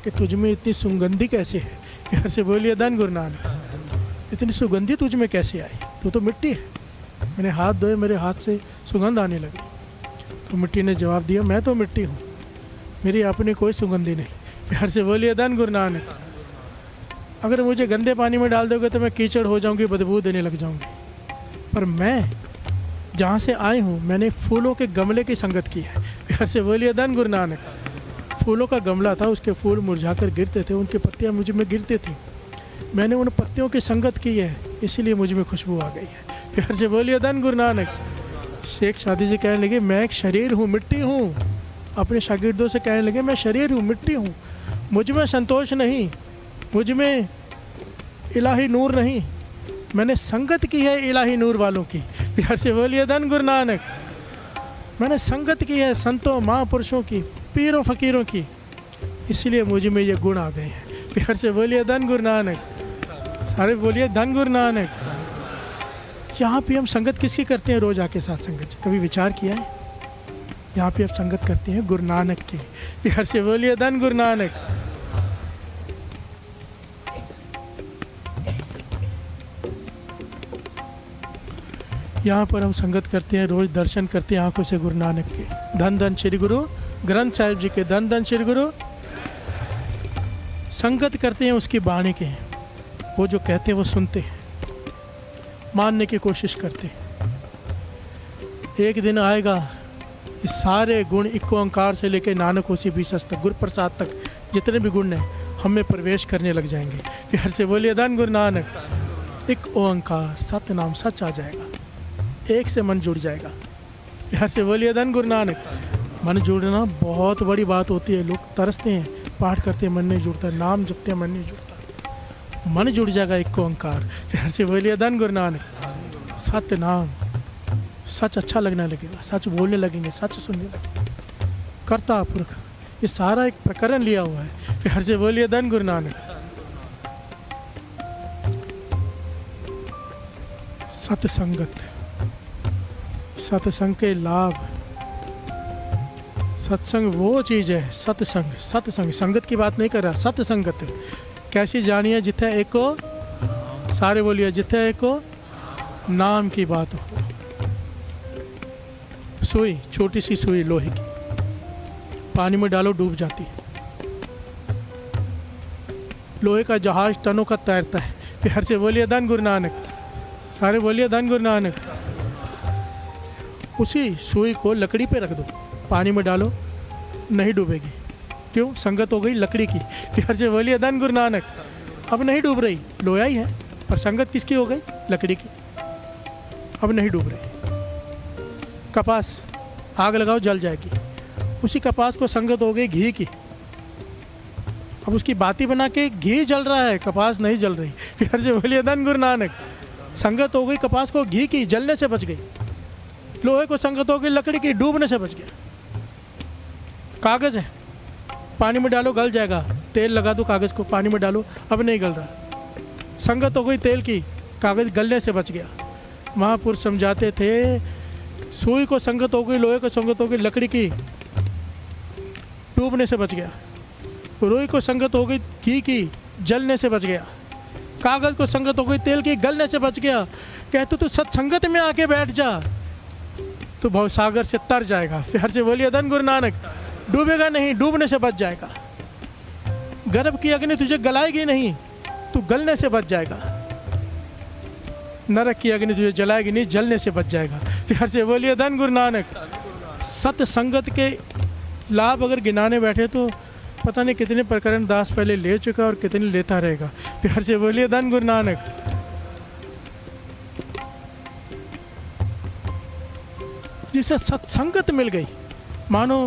कि तुझ में इतनी सुगंधी कैसे है? प्यार से बोलिए धन गुरु नानक। इतनी सुगंधी तुझ में कैसे आई? तू तो मिट्टी है। मैंने हाथ धोए, मेरे हाथ से सुगंध आने लगी। तो मिट्टी ने जवाब दिया मैं तो मिट्टी हूँ, मेरी अपनी कोई सुगंधी नहीं। प्यार से बोलिए धन गुरु नानक। अगर मुझे गंदे पानी में डाल दोगे तो मैं कीचड़ हो जाऊंगी, बदबू देने लग जाऊंगी। पर मैं जहाँ से आई हूँ मैंने फूलों के गमले की संगत की है। प्यार से बोलिए धन गुरु नानक। फूलों का गमला था, उसके फूल मुरझा कर गिरते थे, उनकी पत्तियाँ मुझ में गिरती थी। मैंने उन पत्तियों की संगत की है, इसीलिए मुझ में खुशबू आ गई है। प्यार से बोलिए धन गुरु नानक। शेख सादी जी कहने लगे मैं एक शरीर हूँ, मिट्टी हूँ। अपने शागिर्दों से कहने लगे मैं शरीर हूँ, मिट्टी हूँ, मुझ में संतोष नहीं, मुझ में इलाही नूर नहीं। मैंने संगत की है इलाही नूर वालों की। प्यार से बोलिए धन गुरु नानक। मैंने संगत की है संतों महापुरुषों की, पीरों फकीरों की, इसीलिए मुझ में ये गुण आ गए हैं। प्यार से बोलिए धन गुरु नानक। सारे बोलिए धन गुरु नानक। यहाँ पे हम संगत किसकी करते हैं रोज आके साथ संगत? कभी विचार किया है? यहाँ पे आप संगत करते हैं गुरु नानक की। प्यार से बोलिए धन गुरु नानक। यहाँ पर हम संगत करते हैं, रोज दर्शन करते हैं आंखों से गुरु नानक के। धन धन श्री गुरु ग्रंथ साहिब जी के, धन धन श्री गुरु। संगत करते हैं उसकी बाणी के, वो जो कहते हैं वो सुनते हैं, मानने की कोशिश करते हैं। एक दिन आएगा ये सारे गुण इक्को ओंकार से लेकर नानक होसी बीसस तक, गुरु प्रसाद तक जितने भी गुण हैं हम में प्रवेश करने लग जाएंगे। प्यार से बोलिए धन गुरु नानक। एक ओंकार सत्य नाम सच आ जाएगा, एक से मन जुड़ जाएगा। प्यार से बोलिए धन गुरु नानक। मन जुड़ना बहुत बड़ी बात होती है। लोग तरसते हैं, पाठ करते हैं मन नहीं जुड़ता, नाम जपते हैं मन नहीं जुड़ता। मन जुड़ जाएगा एक ओंकार। प्यार से बोलिए धन गुरु नानक। सत्य नाम सच अच्छा लगने लगेगा, सच बोलने लगेंगे, सच सुनने लगेंगे। कर्ता पुरख ये सारा एक प्रकरण लिया हुआ है। प्यार से बोलिए धन गुरु नानक। सत्संगत, सत्संग के लाभ। सत्संग वो चीज़ है, सत्संग, सत्संग संगत की बात नहीं कर रहा, सत्संगत कैसी जानिए जिथे एको, सारे बोलिए जिथे एको नाम की बात हो। सुई, छोटी सी सुई लोहे की, पानी में डालो डूब जाती है। लोहे का जहाज टनों का तैरता है। प्यार से बोलिए धन गुरु नानक। सारे बोलिए धन गुरु नानक। उसी सुई को लकड़ी पे रख दो, पानी में डालो, नहीं डूबेगी। क्यों? संगत हो गई लकड़ी की। प्यार से बोलिए धन गुरु नानक। अब नहीं डूब रही, लोया ही है, पर संगत किसकी हो गई? लकड़ी की। अब नहीं डूब रही। कपास आग लगाओ जल जाएगी, उसी कपास को संगत हो गई घी की। अब उसकी बाती बना के घी जल रहा है, कपास नहीं जल रही। प्यार से बोलिए धन गुरु नानक। संगत हो गई कपास को घी की, जलने से बच गई। लोहे को संगत हो गई लकड़ी की, डूबने से बच गया। कागज़ है, पानी में डालो गल जाएगा, तेल लगा दो कागज़ को, पानी में डालो, अब नहीं गल रहा। संगत हो गई तेल की, कागज़ गलने से बच गया। महापुरुष समझाते थे सुई को संगत हो गई, लोहे को संगत हो गई लकड़ी की, डूबने से बच गया। रुई को संगत हो गई घी की, जलने से बच गया। कागज़ को संगत हो गई तेल की, गलने से बच गया। कहते तो सत्संगत में आके बैठ जा, तो भवसागर से तर जाएगा। प्यार से बोलिए धन गुरु नानक। डूबेगा नहीं, डूबने से बच जाएगा। गर्भ की अग्नि तुझे गलाएगी नहीं, तू गलने से बच जाएगा। नरक की अग्नि तुझे जलाएगी नहीं, जलने से बच जाएगा। प्यार से बोलिए धन गुरु नानक। सत्संगत के लाभ अगर गिनाने बैठे तो पता नहीं कितने प्रकरण दास पहले ले चुका और कितने लेता रहेगा। प्यार से बोलिए धन गुरु नानक। जिसे सत्संगत मिल गई, मानो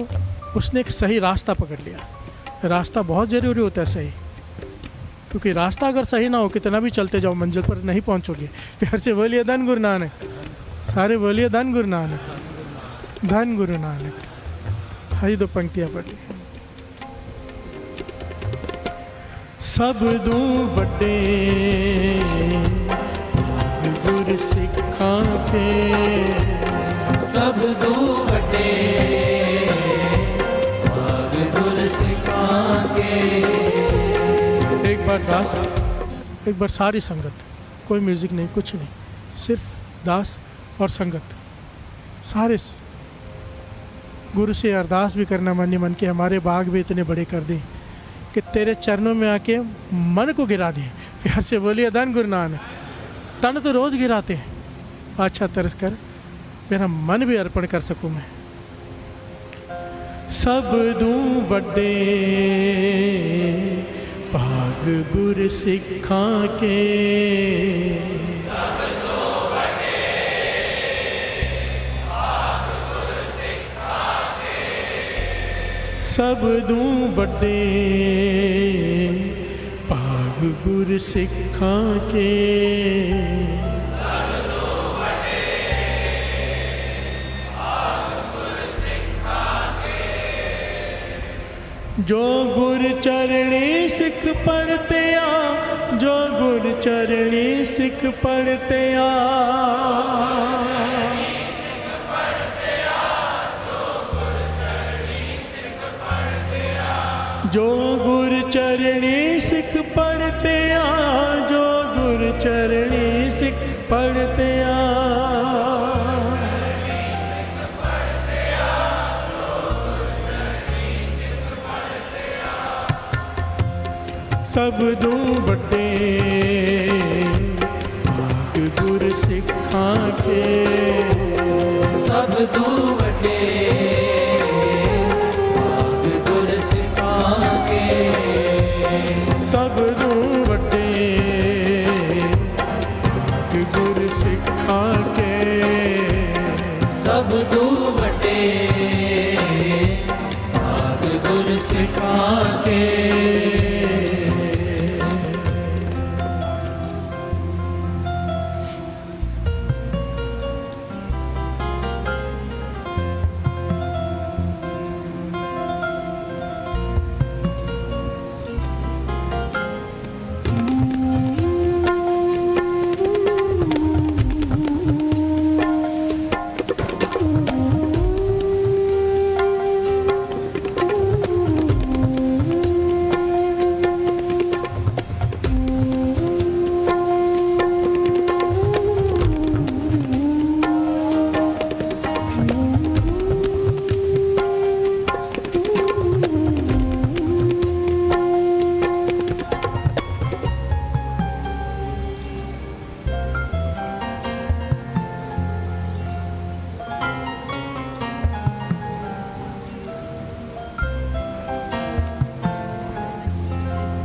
उसने एक सही रास्ता पकड़ लिया। रास्ता बहुत ज़रूरी होता है, सही। क्योंकि रास्ता अगर सही ना हो, कितना भी चलते जाओ मंजिल पर नहीं पहुंचोगे। प्यार से बोलिए धन गुरु नानक। सारे बोलिए धन गुरु नानक, धन गुरु नानक। हाई 2 पंक्तियां पढ़ी। सब दू बड़े गुर सिखा के, सब दू बड़े गुर सिखा के। एक बार दास, एक बार सारी संगत, कोई म्यूजिक नहीं, कुछ नहीं, सिर्फ दास और संगत, सारे गुरु से अरदास भी करना मन ही मन के हमारे बाग भी इतने बड़े कर दे कि तेरे चरणों में आके मन को गिरा दे। प्यार से बोलिए धन गुरु नानक। तन तो रोज़ गिराते हैं, अच्छा तरस कर मेरा मन भी अर्पण कर सकूं मैं। सब दू बड़े भाग गुर सिखा के, सब दू बड़े भाग गुर सिखा के। जो गुर चरणी सिख पढ़ते आ, जो गुर चरणी सिख पढ़ते आ, जो गुर चरणी सिख पढ़ते आ, जो गुर चरणी सिख पढ़ते आ, सब दू बड़े भाग गुर सिखा के, सब दू बड़े भाग गुर सिखा के, सब दू बड़े भाग गुर सिखा के, सब दू बड़े भाग गुर सिखा के।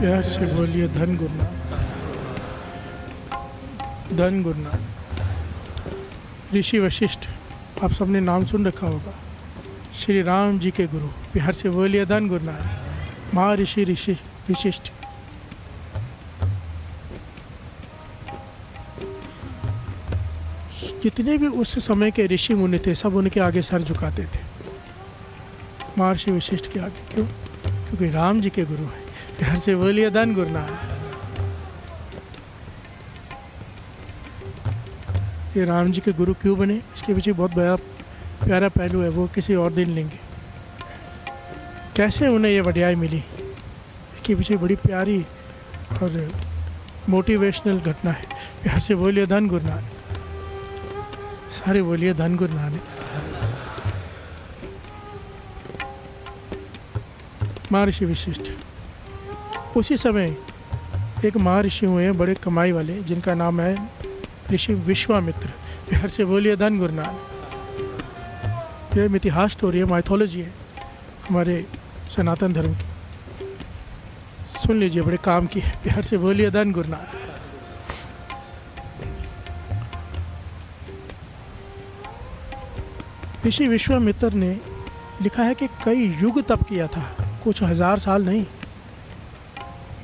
प्यार से बोलिए धन गुरु नानक, धन गुरु नानक। ऋषि वशिष्ठ, आप सबने नाम सुन रखा होगा, श्री राम जी के गुरु। प्यार से बोलिए धन गुरु नानक। महर्षि ऋषि वशिष्ठ, जितने भी उस समय के ऋषि मुनि थे सब उनके आगे सर झुकाते थे, महर्षि वशिष्ठ के आगे। क्यों? क्योंकि राम जी के गुरु हैं। प्यार से बोलिए धन गुरु नानक। ये राम जी के गुरु क्यों बने, इसके पीछे बहुत बड़ा प्यारा पहलू है, वो किसी और दिन लेंगे। कैसे उन्हें ये वड्याई मिली, इसके पीछे बड़ी प्यारी और मोटिवेशनल घटना है। प्यार से बोलिए धन गुरु नानक। सारे बोलिए धन गुरु नानक। महर्षि वशिष्ठ, उसी समय एक महर्षि हुए हैं बड़े कमाई वाले, जिनका नाम है ऋषि विश्वामित्र। प्यार से बोलिए धन गुरु नानक। ये इतिहास स्टोरी है, माइथोलॉजी है हमारे सनातन धर्म की, सुन लीजिए, बड़े काम की है। प्यार से बोलिए धन गुरु नानक। ऋषि विश्वामित्र ने लिखा है कि कई युग तप किया था, कुछ 1000 साल नहीं,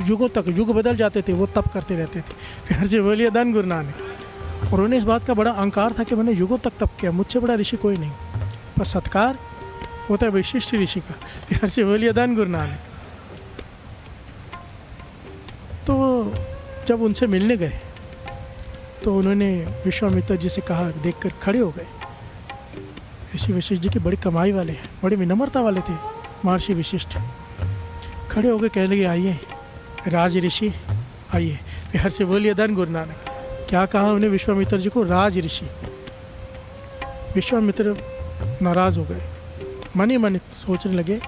युगों तक, युग बदल जाते थे, वो तप करते रहते थे। प्यार से बोलिए धन गुरु नानक। और उन्हें इस बात का बड़ा अहंकार था कि मैंने युगों तक तप किया, मुझसे बड़ा ऋषि कोई नहीं। पर सत्कार होता है विशिष्ट ऋषि का। प्यार से बोलिए धन गुरु नानक। तो जब उनसे मिलने गए तो उन्होंने विश्वामित्र जी से कहा, देखकर खड़े हो गए। ऋषि वशिष्ठ जी की बड़ी कमाई वाले हैं, बड़ी विनम्रता वाले थे महर्षि वशिष्ठ। खड़े हो गए, कहने लगे आइए राज ऋषि आइए। प्यार से बोलिए धन गुरु नानक। क्या कहा उन्हें विश्वामित्र जी को? राज ऋषि। विश्वामित्र नाराज हो गए, मन ही मन सोचने लगे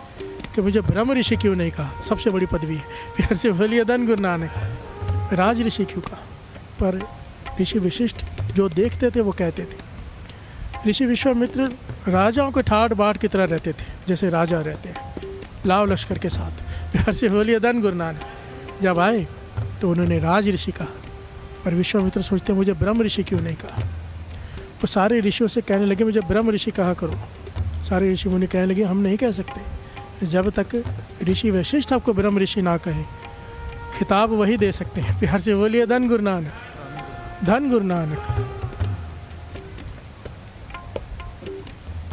कि मुझे ब्रह्म ऋषि क्यों नहीं कहा, सबसे बड़ी पदवी है। प्यार से बोलिए धन गुरु नानक। राज ऋषि क्यों कहा? पर ऋषि वशिष्ठ जो देखते थे वो कहते थे। ऋषि विश्वामित्र राजाओं के ठाट बाट की तरह रहते थे, जैसे राजा रहते हैं, लाव लश्कर के साथ। प्यार से बोलिए धन गुरु नानक। जब आए तो उन्होंने राज ऋषि कहा, पर विश्वामित्र सोचते मुझे ब्रह्म ऋषि क्यों नहीं कहा। वो सारे ऋषियों से कहने लगे मुझे ब्रह्म ऋषि कहा करो। सारे ऋषि मुनि कहने लगे हम नहीं कह सकते, जब तक ऋषि वशिष्ठ आपको ब्रह्म ऋषि ना कहे, खिताब वही दे सकते हैं। प्यार से बोलिए धन गुरु नानक, धन गुरु नानक।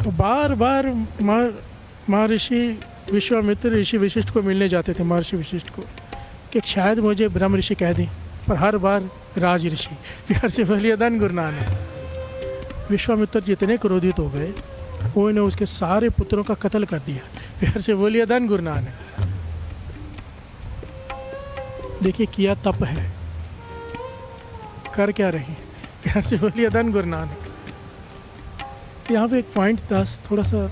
तो बार बार महर्षि विश्वामित्र ऋषि वशिष्ठ को मिलने जाते थे, महर्षि वशिष्ठ को, कि शायद मुझे ब्रह्म ऋषि कह दें, पर हर बार राज ऋषि। प्यार से बोलिए धन गुरु नानक। विश्वामित्र जितने क्रोधित हो गए, उन्होंने उसके सारे पुत्रों का कत्ल कर दिया। प्यार से बोलिए धन गुरु नानक। देखिए किया तप है, कर क्या रहे। प्यार से बोलिए धन गुरु नानक। यहाँ पे एक पॉइंट था, थोड़ा सा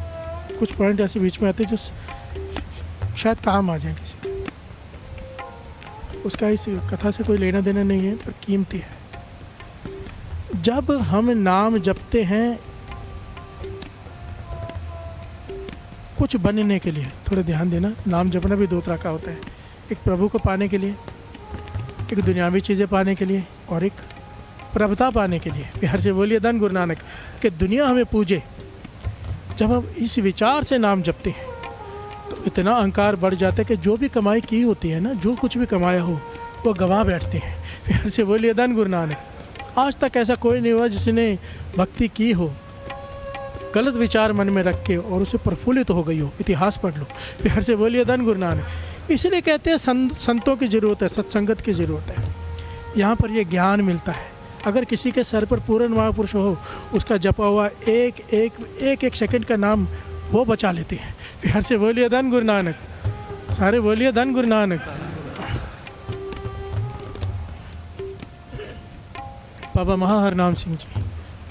कुछ पॉइंट ऐसे बीच में आते जो शायद काम आ जाए किसी को। उसका इस कथा से कोई लेना देना नहीं है, पर कीमती है। जब हम नाम जपते हैं कुछ बनने के लिए, थोड़ा ध्यान देना, नाम जपना भी दो तरह का होता है। एक प्रभु को पाने के लिए, एक दुनियावी चीज़ें पाने के लिए, और एक प्रभुता पाने के लिए। प्यार से बोलिए धन गुरु नानक। कि दुनिया हमें पूजे। जब हम इस विचार से नाम जपते हैं तो इतना अहंकार बढ़ जाता है कि जो भी कमाई की होती है ना, जो कुछ भी कमाया हो वो गवा बैठते हैं। प्यार से बोलिए धन गुरु नानक। आज तक ऐसा कोई नहीं हुआ जिसने भक्ति की हो, गलत विचार मन में रख के और उसे प्रफुल्लित हो गई हो। इतिहास पढ़ लो। प्यार से बोलिए धन गुरु नानक। इसलिए कहते हैं संतों की ज़रूरत है, सत्संगत की ज़रूरत है। यहाँ पर ये ज्ञान मिलता है। अगर किसी के सर पर पूर्ण महापुरुष हो, उसका जपा हुआ एक सेकंड का नाम वो बचा लेते हैं। प्यार से बोलिए धन गुरु नानक। सारे बोलिए धन गुरु नानक। बाबा महाहरनाम सिंह जी,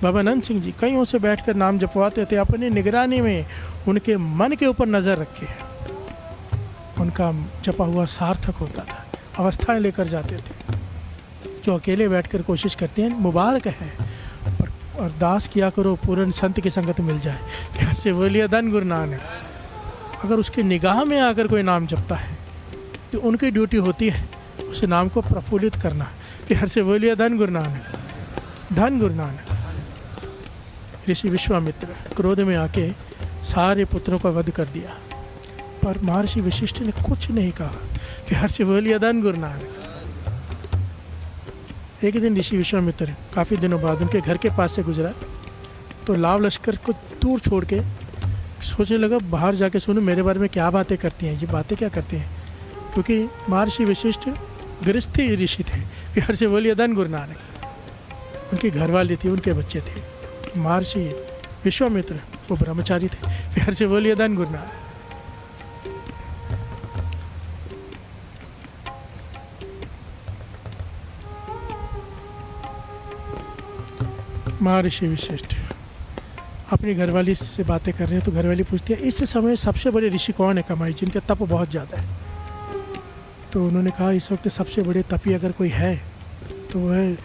बाबा नंद सिंह जी कईयों से बैठकर नाम जपवाते थे, अपनी निगरानी में उनके मन के ऊपर नज़र रखे। उनका जपा हुआ सार्थक होता था, अवस्थाएं लेकर जाते थे। जो अकेले बैठकर कोशिश करते हैं, मुबारक है, पर अरदास किया करो पूर्ण संत की संगत मिल जाए। प्यार से बोलिए धन गुरु नानक। अगर उसकी निगाह में आकर कोई नाम जपता है तो उनकी ड्यूटी होती है उस नाम को प्रफुल्लित करना। प्यार से बोलिए धन गुरु नानक, धन गुरु नानक। ऋषि विश्वामित्र क्रोध में आके सारे पुत्रों का वध कर दिया, पर महर्षि वशिष्ठ ने कुछ नहीं कहा। प्यार से बोलिए धन गुरु नानक। एक दिन ऋषि विश्वामित्र काफ़ी दिनों बाद उनके घर के पास से गुजरा, तो लाव लश्कर को दूर छोड़ के सोचने लगा बाहर जाके सुनो मेरे बारे में क्या बातें करती हैं, ये बातें क्या करते हैं। क्योंकि महर्षि वशिष्ठ गृहस्थी ऋषि थे। प्यार से बोलिए धन गुरु नानक। उनकी घरवाली थी, उनके बच्चे थे। महर्षि विश्वामित्र वो ब्रह्मचारी थे। प्यार से बोलिए धन गुरु नानक। महर्षि वशिष्ठ अपनी घरवाली से बातें कर रहे हैं, तो घरवाली पूछती है इस समय सबसे बड़े ऋषि कौन है कमाई, जिनका तप बहुत ज़्यादा है। तो उन्होंने कहा इस वक्त सबसे बड़े तपी अगर कोई है तो वह है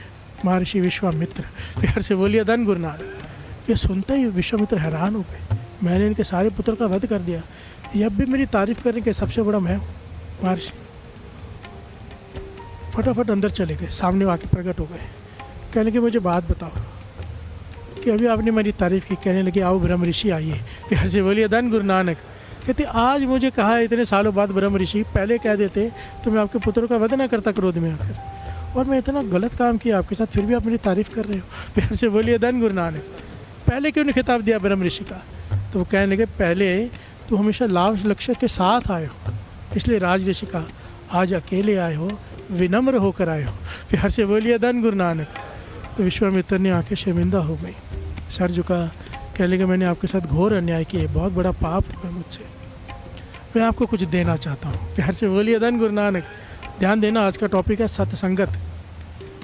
महर्षि विश्वामित्र। प्यार से बोलिए धन गुरु नानक। ये सुनते ही विश्वामित्र हैरान हो गए, मैंने इनके सारे पुत्र का वध कर दिया, ये अब भी मेरी तारीफ करने के सबसे बड़ा मैं हूँ। महर्षि फटाफट अंदर चले गए, सामने आके प्रकट हो गए, कहने की मुझे बात बताओ कि अभी आपने मेरी तारीफ़ की। कहने लगे आओ ब्रह्म ऋषि आइए। प्यार से बोलिए धन गुरु नानक। कहते आज मुझे कहा है इतने सालों बाद ब्रह्म ऋषि, पहले कह देते तो मैं आपके पुत्रों का वध ना करता क्रोध में आकर, और मैं इतना गलत काम किया आपके साथ, फिर भी आप मेरी तारीफ़ कर रहे हो। प्यार से बोलिए धन गुरु नानक। पहले क्यों नहीं खिताब दिया ब्रह्म ऋषि का? तो वो कहने लगे पहले तो हमेशा लाभ लक्ष्य के साथ आए हो, इसलिए राज ऋषि का आज अकेले आए हो, विनम्र होकर आए हो। प्यार से बोलिए धन गुरु नानक। तो विश्वामित्र ने आंखें शर्मिंदा हो गई, सर झुका, कह लगे मैंने आपके साथ घोर अन्याय किया, बहुत बड़ा पाप हुआ मुझसे, मैं आपको कुछ देना चाहता हूँ। प्यार से बोलिए धन गुरु नानक। ध्यान देना, आज का टॉपिक है सत्संगत।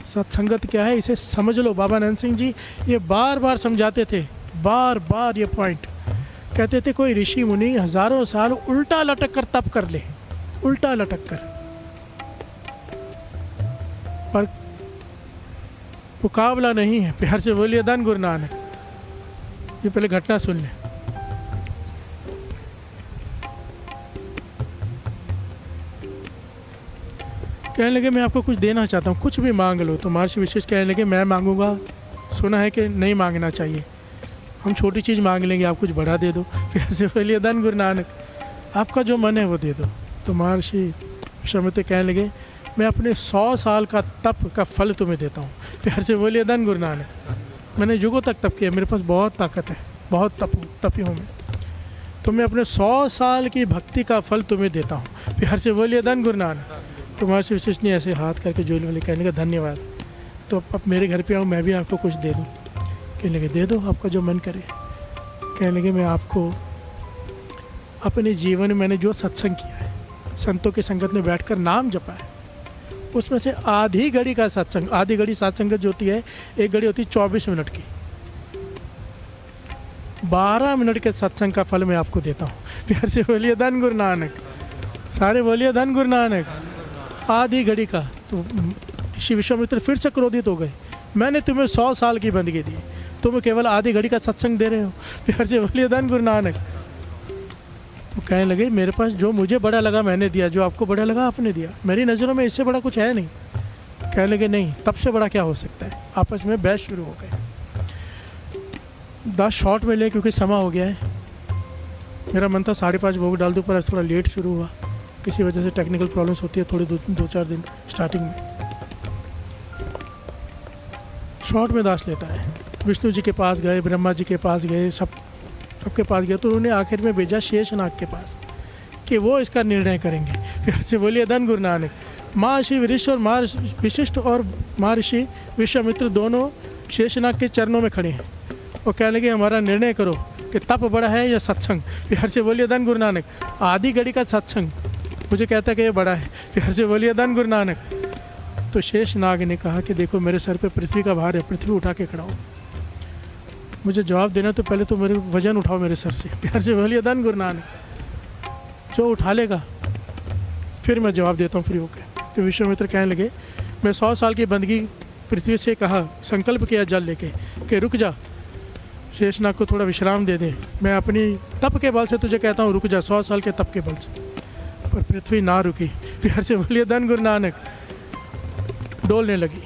सत्संगत क्या है इसे समझ लो। बाबा नंद सिंह जी ये बार बार समझाते थे, बार बार ये पॉइंट कहते थे, कोई ऋषि मुनि हजारों साल उल्टा लटक कर तप कर ले, उल्टा लटक कर, पर मुकाबला नहीं है। प्यार से बोलिए धन गुरु नानक। ये पहले घटना सुन ले। कहने लगे मैं आपको कुछ देना चाहता हूँ, कुछ भी मांग लो। तो महर्षि विशिष्ट कहने लगे मैं मांगूंगा, सुना है कि नहीं मांगना चाहिए, हम छोटी चीज़ मांग लेंगे, आप कुछ बड़ा दे दो। प्यार से बोलिए धन गुरु नानक। आपका जो मन है वो दे दो। तो महर्षि विश्वामित्र कहने लगे मैं अपने 100 साल का तप का फल तुम्हें देता हूँ। प्यार से बोलिए धन गुरु नानक। मैंने युगों तक तप किया, मेरे पास बहुत ताकत है, बहुत तपी हूँ मैं, तो मैं अपने 100 साल की भक्ति का फल तुम्हें देता हूँ। प्यार से बोलिए धन गुरु नानक। तो महर्षि विशिष्ट ने ऐसे हाथ करके जोली वाले कहने लगा धन्यवाद, तो अब मेरे घर पे आओ, मैं भी आपको कुछ दे दूँ। कहने लगे दे दो, आपका जो मन करे। कहने लगे मैं आपको अपने जीवन में मैंने जो सत्संग किया है, संतों की संगत में बैठकर नाम जपा है, उसमें से आधी घड़ी का सत्संग, आधी घड़ी सत्संगत जो होती है, एक घड़ी होती है 24 मिनट की, 12 मिनट के सत्संग का फल मैं आपको देता हूँ। प्यार से बोलिए धन गुरु नानक। सारे बोलिए धन गुरु नानक। आधी घड़ी का। तो ऋषि विश्वामित्र फिर से क्रोधित हो गए, मैंने तुम्हें 100 साल की बंदगी दी, तुम केवल आधी घड़ी का सत्संग दे रहे हो। प्यार से बोलिए धन गुरु नानक। तो कहने लगे मेरे पास जो मुझे बड़ा लगा मैंने दिया, जो आपको बड़ा लगा आपने दिया, मेरी नज़रों में इससे बड़ा कुछ है नहीं। कहने लगे नहीं, तब से बड़ा क्या हो सकता है। आपस में बहस शुरू हो गए। 10 शॉर्ट में ले क्योंकि समय हो गया है। मेरा मन था 5:30 भोग डाल दूँ, पर थोड़ा लेट शुरू हुआ, किसी वजह से टेक्निकल प्रॉब्लम्स होती है थोड़ी 2-4 दिन स्टार्टिंग में। शॉर्ट में दास लेता है। विष्णु जी के पास गए, ब्रह्मा जी के पास गए, सबके पास गए, तो उन्होंने आखिर में भेजा शेषनाग के पास कि वो इसका निर्णय करेंगे। फिर से बोलिए धन गुरु नानक। महर्षि विशिष्ट और महर्षि विश्वामित्र दोनों शेषनाग के चरणों में खड़े हैं और कहने लगे हमारा निर्णय करो कि तप बड़ा है या सत्संग। प्यार से बोलिए धन गुरु नानक। आधी घड़ी का सत्संग मुझे कहता है कि ये बड़ा है। प्यार से बोलिए धन गुरु नानक। तो शेषनाग ने कहा कि देखो मेरे सर पे पृथ्वी का भार है, पृथ्वी उठा के खड़ा हो, मुझे जवाब देना तो पहले तो मेरे वजन उठाओ मेरे सर से। प्यार से बोलिए धन गुरु नानक। जो उठा लेगा फिर मैं जवाब देता हूँ फ्री होकर। तो विश्वामित्र कहने लगे मैं 100 साल की बंदगी पृथ्वी से कहा, संकल्प किया जल लेके कि रुक जा, शेषनाग को थोड़ा विश्राम दे दे, मैं अपनी तप के बल से तुझे कहता हूँ रुक जा, 100 साल के तप के बल से। पर पृथ्वी ना रुकी। प्यार से बोलिए धन गुरु नानक। डोलने लगी।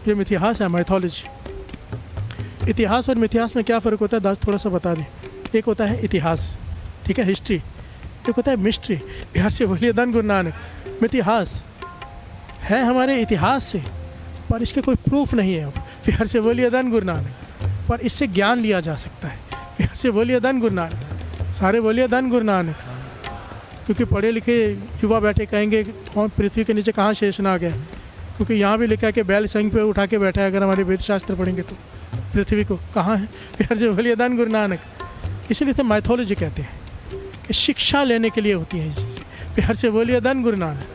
ये मिथिहास है, माइथोलॉजी। इतिहास और मिथिहास में क्या फ़र्क होता है दास थोड़ा सा बता दें। एक होता है इतिहास, ठीक है, हिस्ट्री, एक होता है मिस्ट्री। प्यार से बोलिए धन गुरु नानक। मिथिहास है हमारे इतिहास से, पर इसके कोई प्रूफ नहीं है। प्यार से बोलिए धन गुरु नानक। पर इससे ज्ञान लिया जा सकता है। प्यार से बोलिए धन गुरु नानक। सारे बोलिए धन गुरु नानक। क्योंकि पढ़े लिखे युवा बैठे कहेंगे कौन पृथ्वी के नीचे कहाँ शेषनाग है, क्योंकि यहाँ भी लिखा है कि बैल संग पे उठा के बैठा है। अगर हमारे वेद शास्त्र पढ़ेंगे तो पृथ्वी को कहाँ है। प्यार से बोलिए धन गुरु नानक। इसलिए तो माइथोलॉजी कहते हैं कि शिक्षा लेने के लिए होती है ये चीज़ें। प्यार से बोलिए धन गुरु नानक।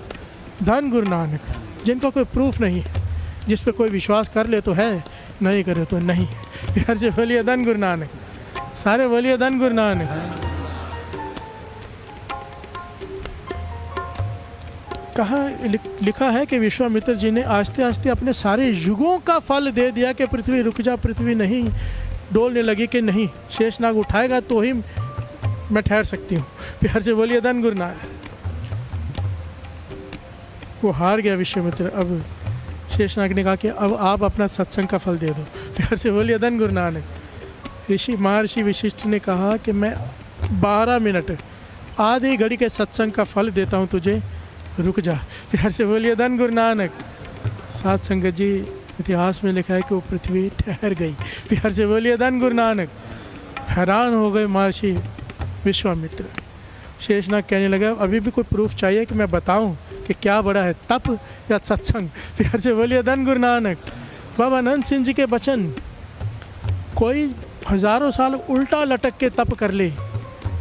धन गुरु नानक। जिनका कोई प्रूफ नहीं है, जिस पे कोई विश्वास कर ले तो है, नहीं करे तो नहीं है। प्यार से बोलिए धन गुरु नानक। सारे बोलिए धन गुरु नानक। कहा लिखा है कि विश्वामित्र जी ने आस्ते आस्ते अपने सारे युगों का फल दे दिया कि पृथ्वी रुक जा, पृथ्वी नहीं डोलने लगी कि नहीं शेषनाग उठाएगा तो ही मैं ठहर सकती हूँ। प्यार से बोलिए धन गुरु नानक। वो हार गया विश्वामित्र। अब शेषनाग ने कहा कि अब आप अपना सत्संग का फल दे दो। प्यार से बोलिए धन गुरु नानक। महर्षि विशिष्ट ने कहा कि मैं 12 मिनट आधी घड़ी के सत्संग का फल देता हूँ तुझे, रुक जा। प्यार से बोलिए धन गुरु नानक। साथ संगत जी, इतिहास में लिखा है कि वो पृथ्वी ठहर गई। प्यार से बोलिए धन गुरु नानक। हैरान हो गए महर्षि विश्वामित्र। शेषनाग कहने लगा अभी भी कोई प्रूफ चाहिए कि मैं बताऊं कि क्या बड़ा है, तप या सत्संग? प्यार से बोलिए धन गुरु नानक। बाबा अनंत सिंह जी के वचन, कोई हजारों साल उल्टा लटक के तप कर ले,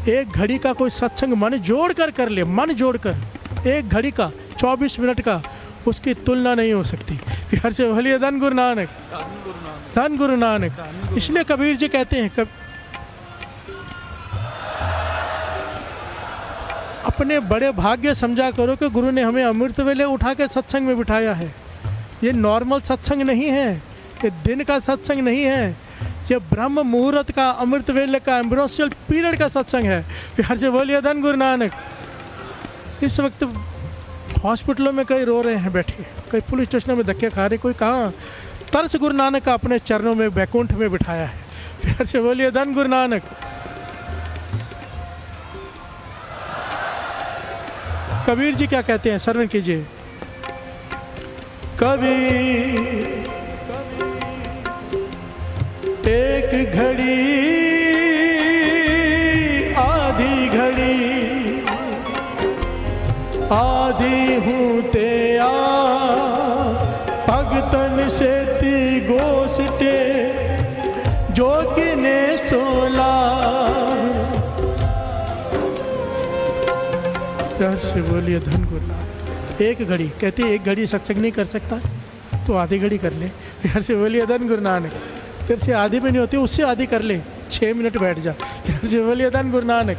एक घड़ी का कोई सत्संग मन जोड़ कर ले, मन जोड़ कर एक घड़ी का 24 मिनट का, उसकी तुलना नहीं हो सकती। प्यार से बोलिए धन गुरु नानक, धन गुरु नानक। इसलिए कबीर जी कहते हैं अपने बड़े भाग्य समझा करो कि गुरु ने हमें अमृत वेले उठा के सत्संग में बिठाया है। ये नॉर्मल सत्संग नहीं है, ये दिन का सत्संग नहीं है, ये ब्रह्म मुहूर्त का, अमृत वेले का, एम्ब्रोसियल पीरियड का सत्संग है। प्यार से बोलिए धन गुरु नानक। इस वक्त हॉस्पिटलों में कई रो रहे हैं बैठे, कई पुलिस स्टेशनों में धक्के खा रहे, कोई कहाँ तरस गुरु नानक का अपने चरणों में बैकुंठ में बिठाया है। प्यार से बोलिए धन गुरु नानक। कबीर जी क्या कहते हैं, श्रवण कीजिए। कबीर एक घड़ी आधी घड़ी, आधी हूँ ते आ भगतन से ती गोसटे जो कि ने सोला। प्यार से बोलिए धन गुरु नानक। एक घड़ी कहते एक घड़ी सत्संग नहीं कर सकता तो आधी घड़ी कर ले। प्यार से बोलिए धन गुरु नानक। तेरे से आधी भी नहीं होती, उससे आधी कर ले, 6 मिनट बैठ जा। प्यार से बोलिए धन गुरु नानक।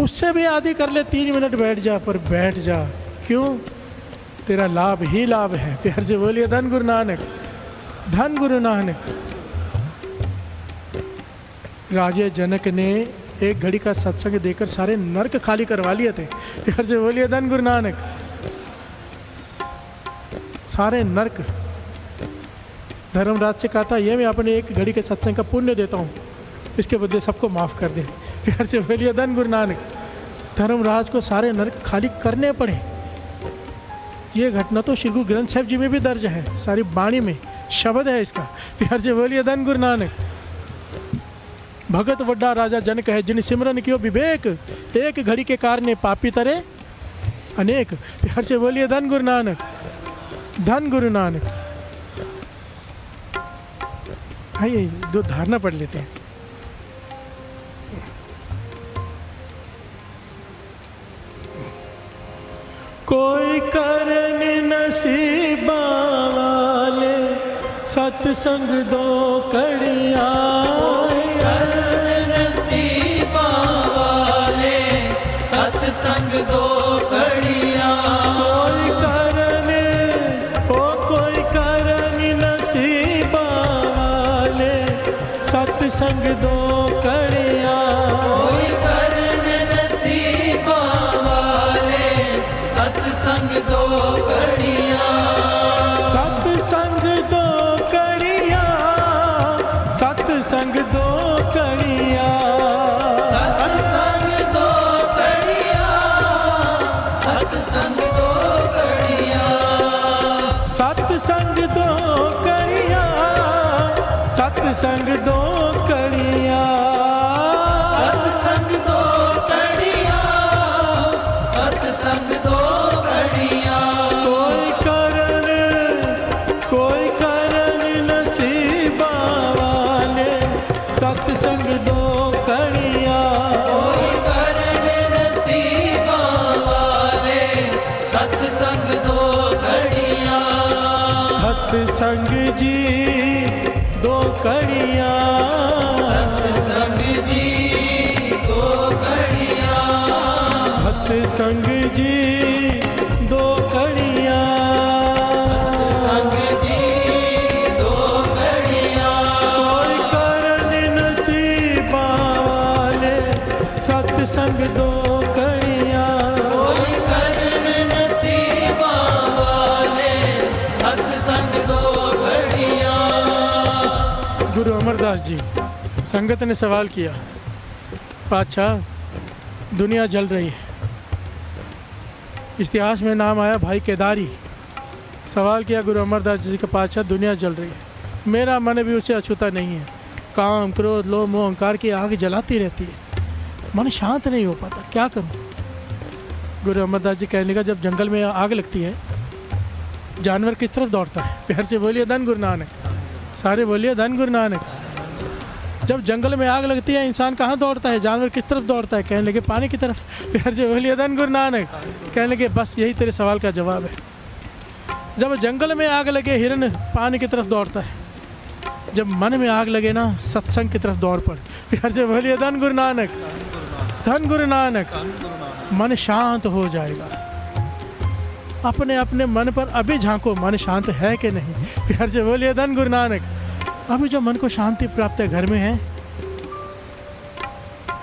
उससे भी आधी कर ले, 3 मिनट बैठ जा, पर बैठ जा। क्यों? तेरा लाभ ही लाभ है। प्यार से बोलिए धन गुरु नानक, धन गुरु नानक। राजे जनक ने एक घड़ी का सत्संग देकर सारे नरक खाली करवा लिए थे। प्यार से बोलिए धन गुरु नानक। सारे नरक। धर्मराज से कहा था ये मैं अपने एक घड़ी के सत्संग का पुण्य देता हूँ, इसके बदले सबको माफ़ कर दे। प्यार से बोलिए धन गुरु नानक। धर्मराज को सारे नरक खाली करने पड़े। ये घटना तो श्री गुरु ग्रंथ साहिब जी में भी दर्ज है, सारी वाणी में शब्द है इसका। प्यार से बोलिए धन गुरु नानक। भगत वड्डा राजा जनक है, जिन सिमरन कियो विवेक, एक घड़ी के कारण पापी तरे अनेक। प्यार से बोलिए धन गुरु नानक, धन गुरु नानक। आइए दो धारणा पढ़ लेते हैं। कोई करन नसीबा वाले सत्संग दो कड़िया, सत्संग दो कड़िया। कोई करन कोई करन नसीबा वाले सत्संग दो कड़िया। कोई करन नसीबा वाले सत्संग दो कड़िया। सत्संग दो कड़िया, सत्संग दो कड़िया। सत्संग दो कड़िया, सत्संग दो कड़िया। सत्संग दो कड़िया, सत्संग दो कड़िया। कोई करन नसीबा वाले सत्संग दो कड़िया। कोई करन नसीबा वाले सत्संग दो कड़िया। सत्संग जी दो कड़िया, सत्संग जी दो कड़िया। सत्संग जी दो कड़िया, सत्संग जी दो कड़िया। कोई करन नसीबा वाले सत्संग दो कड़िया। कोई करन नसीबा वाले सत्संग दो कड़िया। गुरु अमरदास जी, संगत ने सवाल किया, पातशाह दुनिया जल रही है। इतिहास में नाम आया भाई केदारी। सवाल किया गुरु अमरदास जी के पातशाह, दुनिया जल रही है, मेरा मन भी उससे अछूता नहीं है। काम क्रोध लोभ मोह अहंकार की आग जलाती रहती है, मन शांत नहीं हो पाता, क्या करूं? गुरु अमरदास जी कहने का, जब जंगल में आग लगती है जानवर किस तरफ दौड़ता है? प्यार से बोलिए धन गुरु नानक। सारे बोलिए धन गुरु नानक। जब जंगल में आग लगती है इंसान कहाँ दौड़ता है? जानवर किस तरफ दौड़ता है? कहने लगे पानी की तरफ। प्यार से बोलिए धन गुरु नानक। कहने लगे बस यही तेरे सवाल का जवाब है। जब जंगल में आग लगे हिरन पानी की तरफ दौड़ता है, जब मन में आग लगे ना सत्संग की तरफ दौड़ पड़। प्यार से बोलिए धन गुरु नानक, धन गुरु नानक। मन शांत हो जाएगा। अपने अपने मन पर अभी झांको, मन शांत है कि नहीं? प्यार से बोलिए धन गुरु नानक। अभी जो मन को शांति प्राप्त है घर में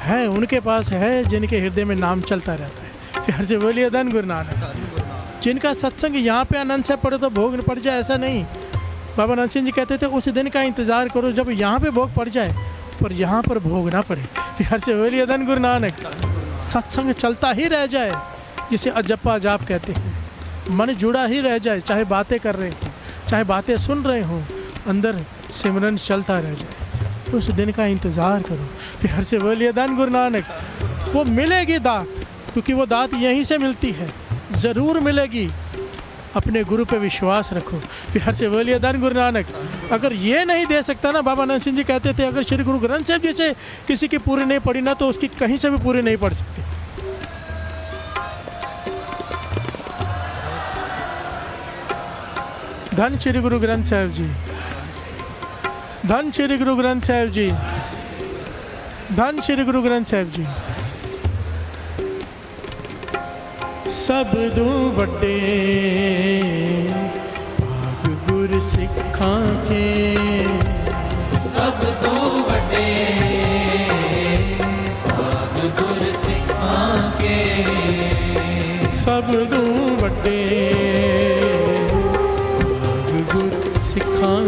है उनके पास है जिनके हृदय में नाम चलता रहता है। प्यार से बोलिए धन गुरु नानक। जिनका सत्संग यहाँ पे आनंद से पड़े तो भोग पड़ जाए, ऐसा नहीं। बाबा नंद सिंह जी कहते थे उस दिन का इंतज़ार करो जब यहाँ पे भोग पड़ जाए, पर यहाँ पर भोग ना पड़े। प्यार से बोलिए धन गुरु नानक। सत्संग चलता ही रह जाए, जिसे अजप्पा जाप कहते हैं। मन जुड़ा ही रह जाए, चाहे बातें कर रहे हो, चाहे बातें सुन रहे हो, अंदर सिमरन चलता रह जाए। उस दिन का इंतज़ार करो। प्यार से बोलिए धन गुरु नानक। वो मिलेगी दात, क्योंकि वो दात यहीं से मिलती है, ज़रूर मिलेगी। अपने गुरु पे विश्वास रखो। प्यार से बोलिए धन गुरु नानक। अगर ये नहीं दे सकता ना, बाबा नंद सिंह जी कहते थे अगर श्री गुरु ग्रंथ साहिब जी से किसी की पूरी नहीं पड़ी ना, तो उसकी कहीं से भी पूरी नहीं पड़ सकती। धन श्री गुरु ग्रंथ साहिब जी, धन श्री गुरु ग्रंथ साहिब जी, धन श्री गुरु ग्रंथ साहिब जी। सब दू वड्डे भाग गुर सिखां के, सब दू वड्डे भाग गुर सिखां के, सब दू वड्डे भाग गुर सिखां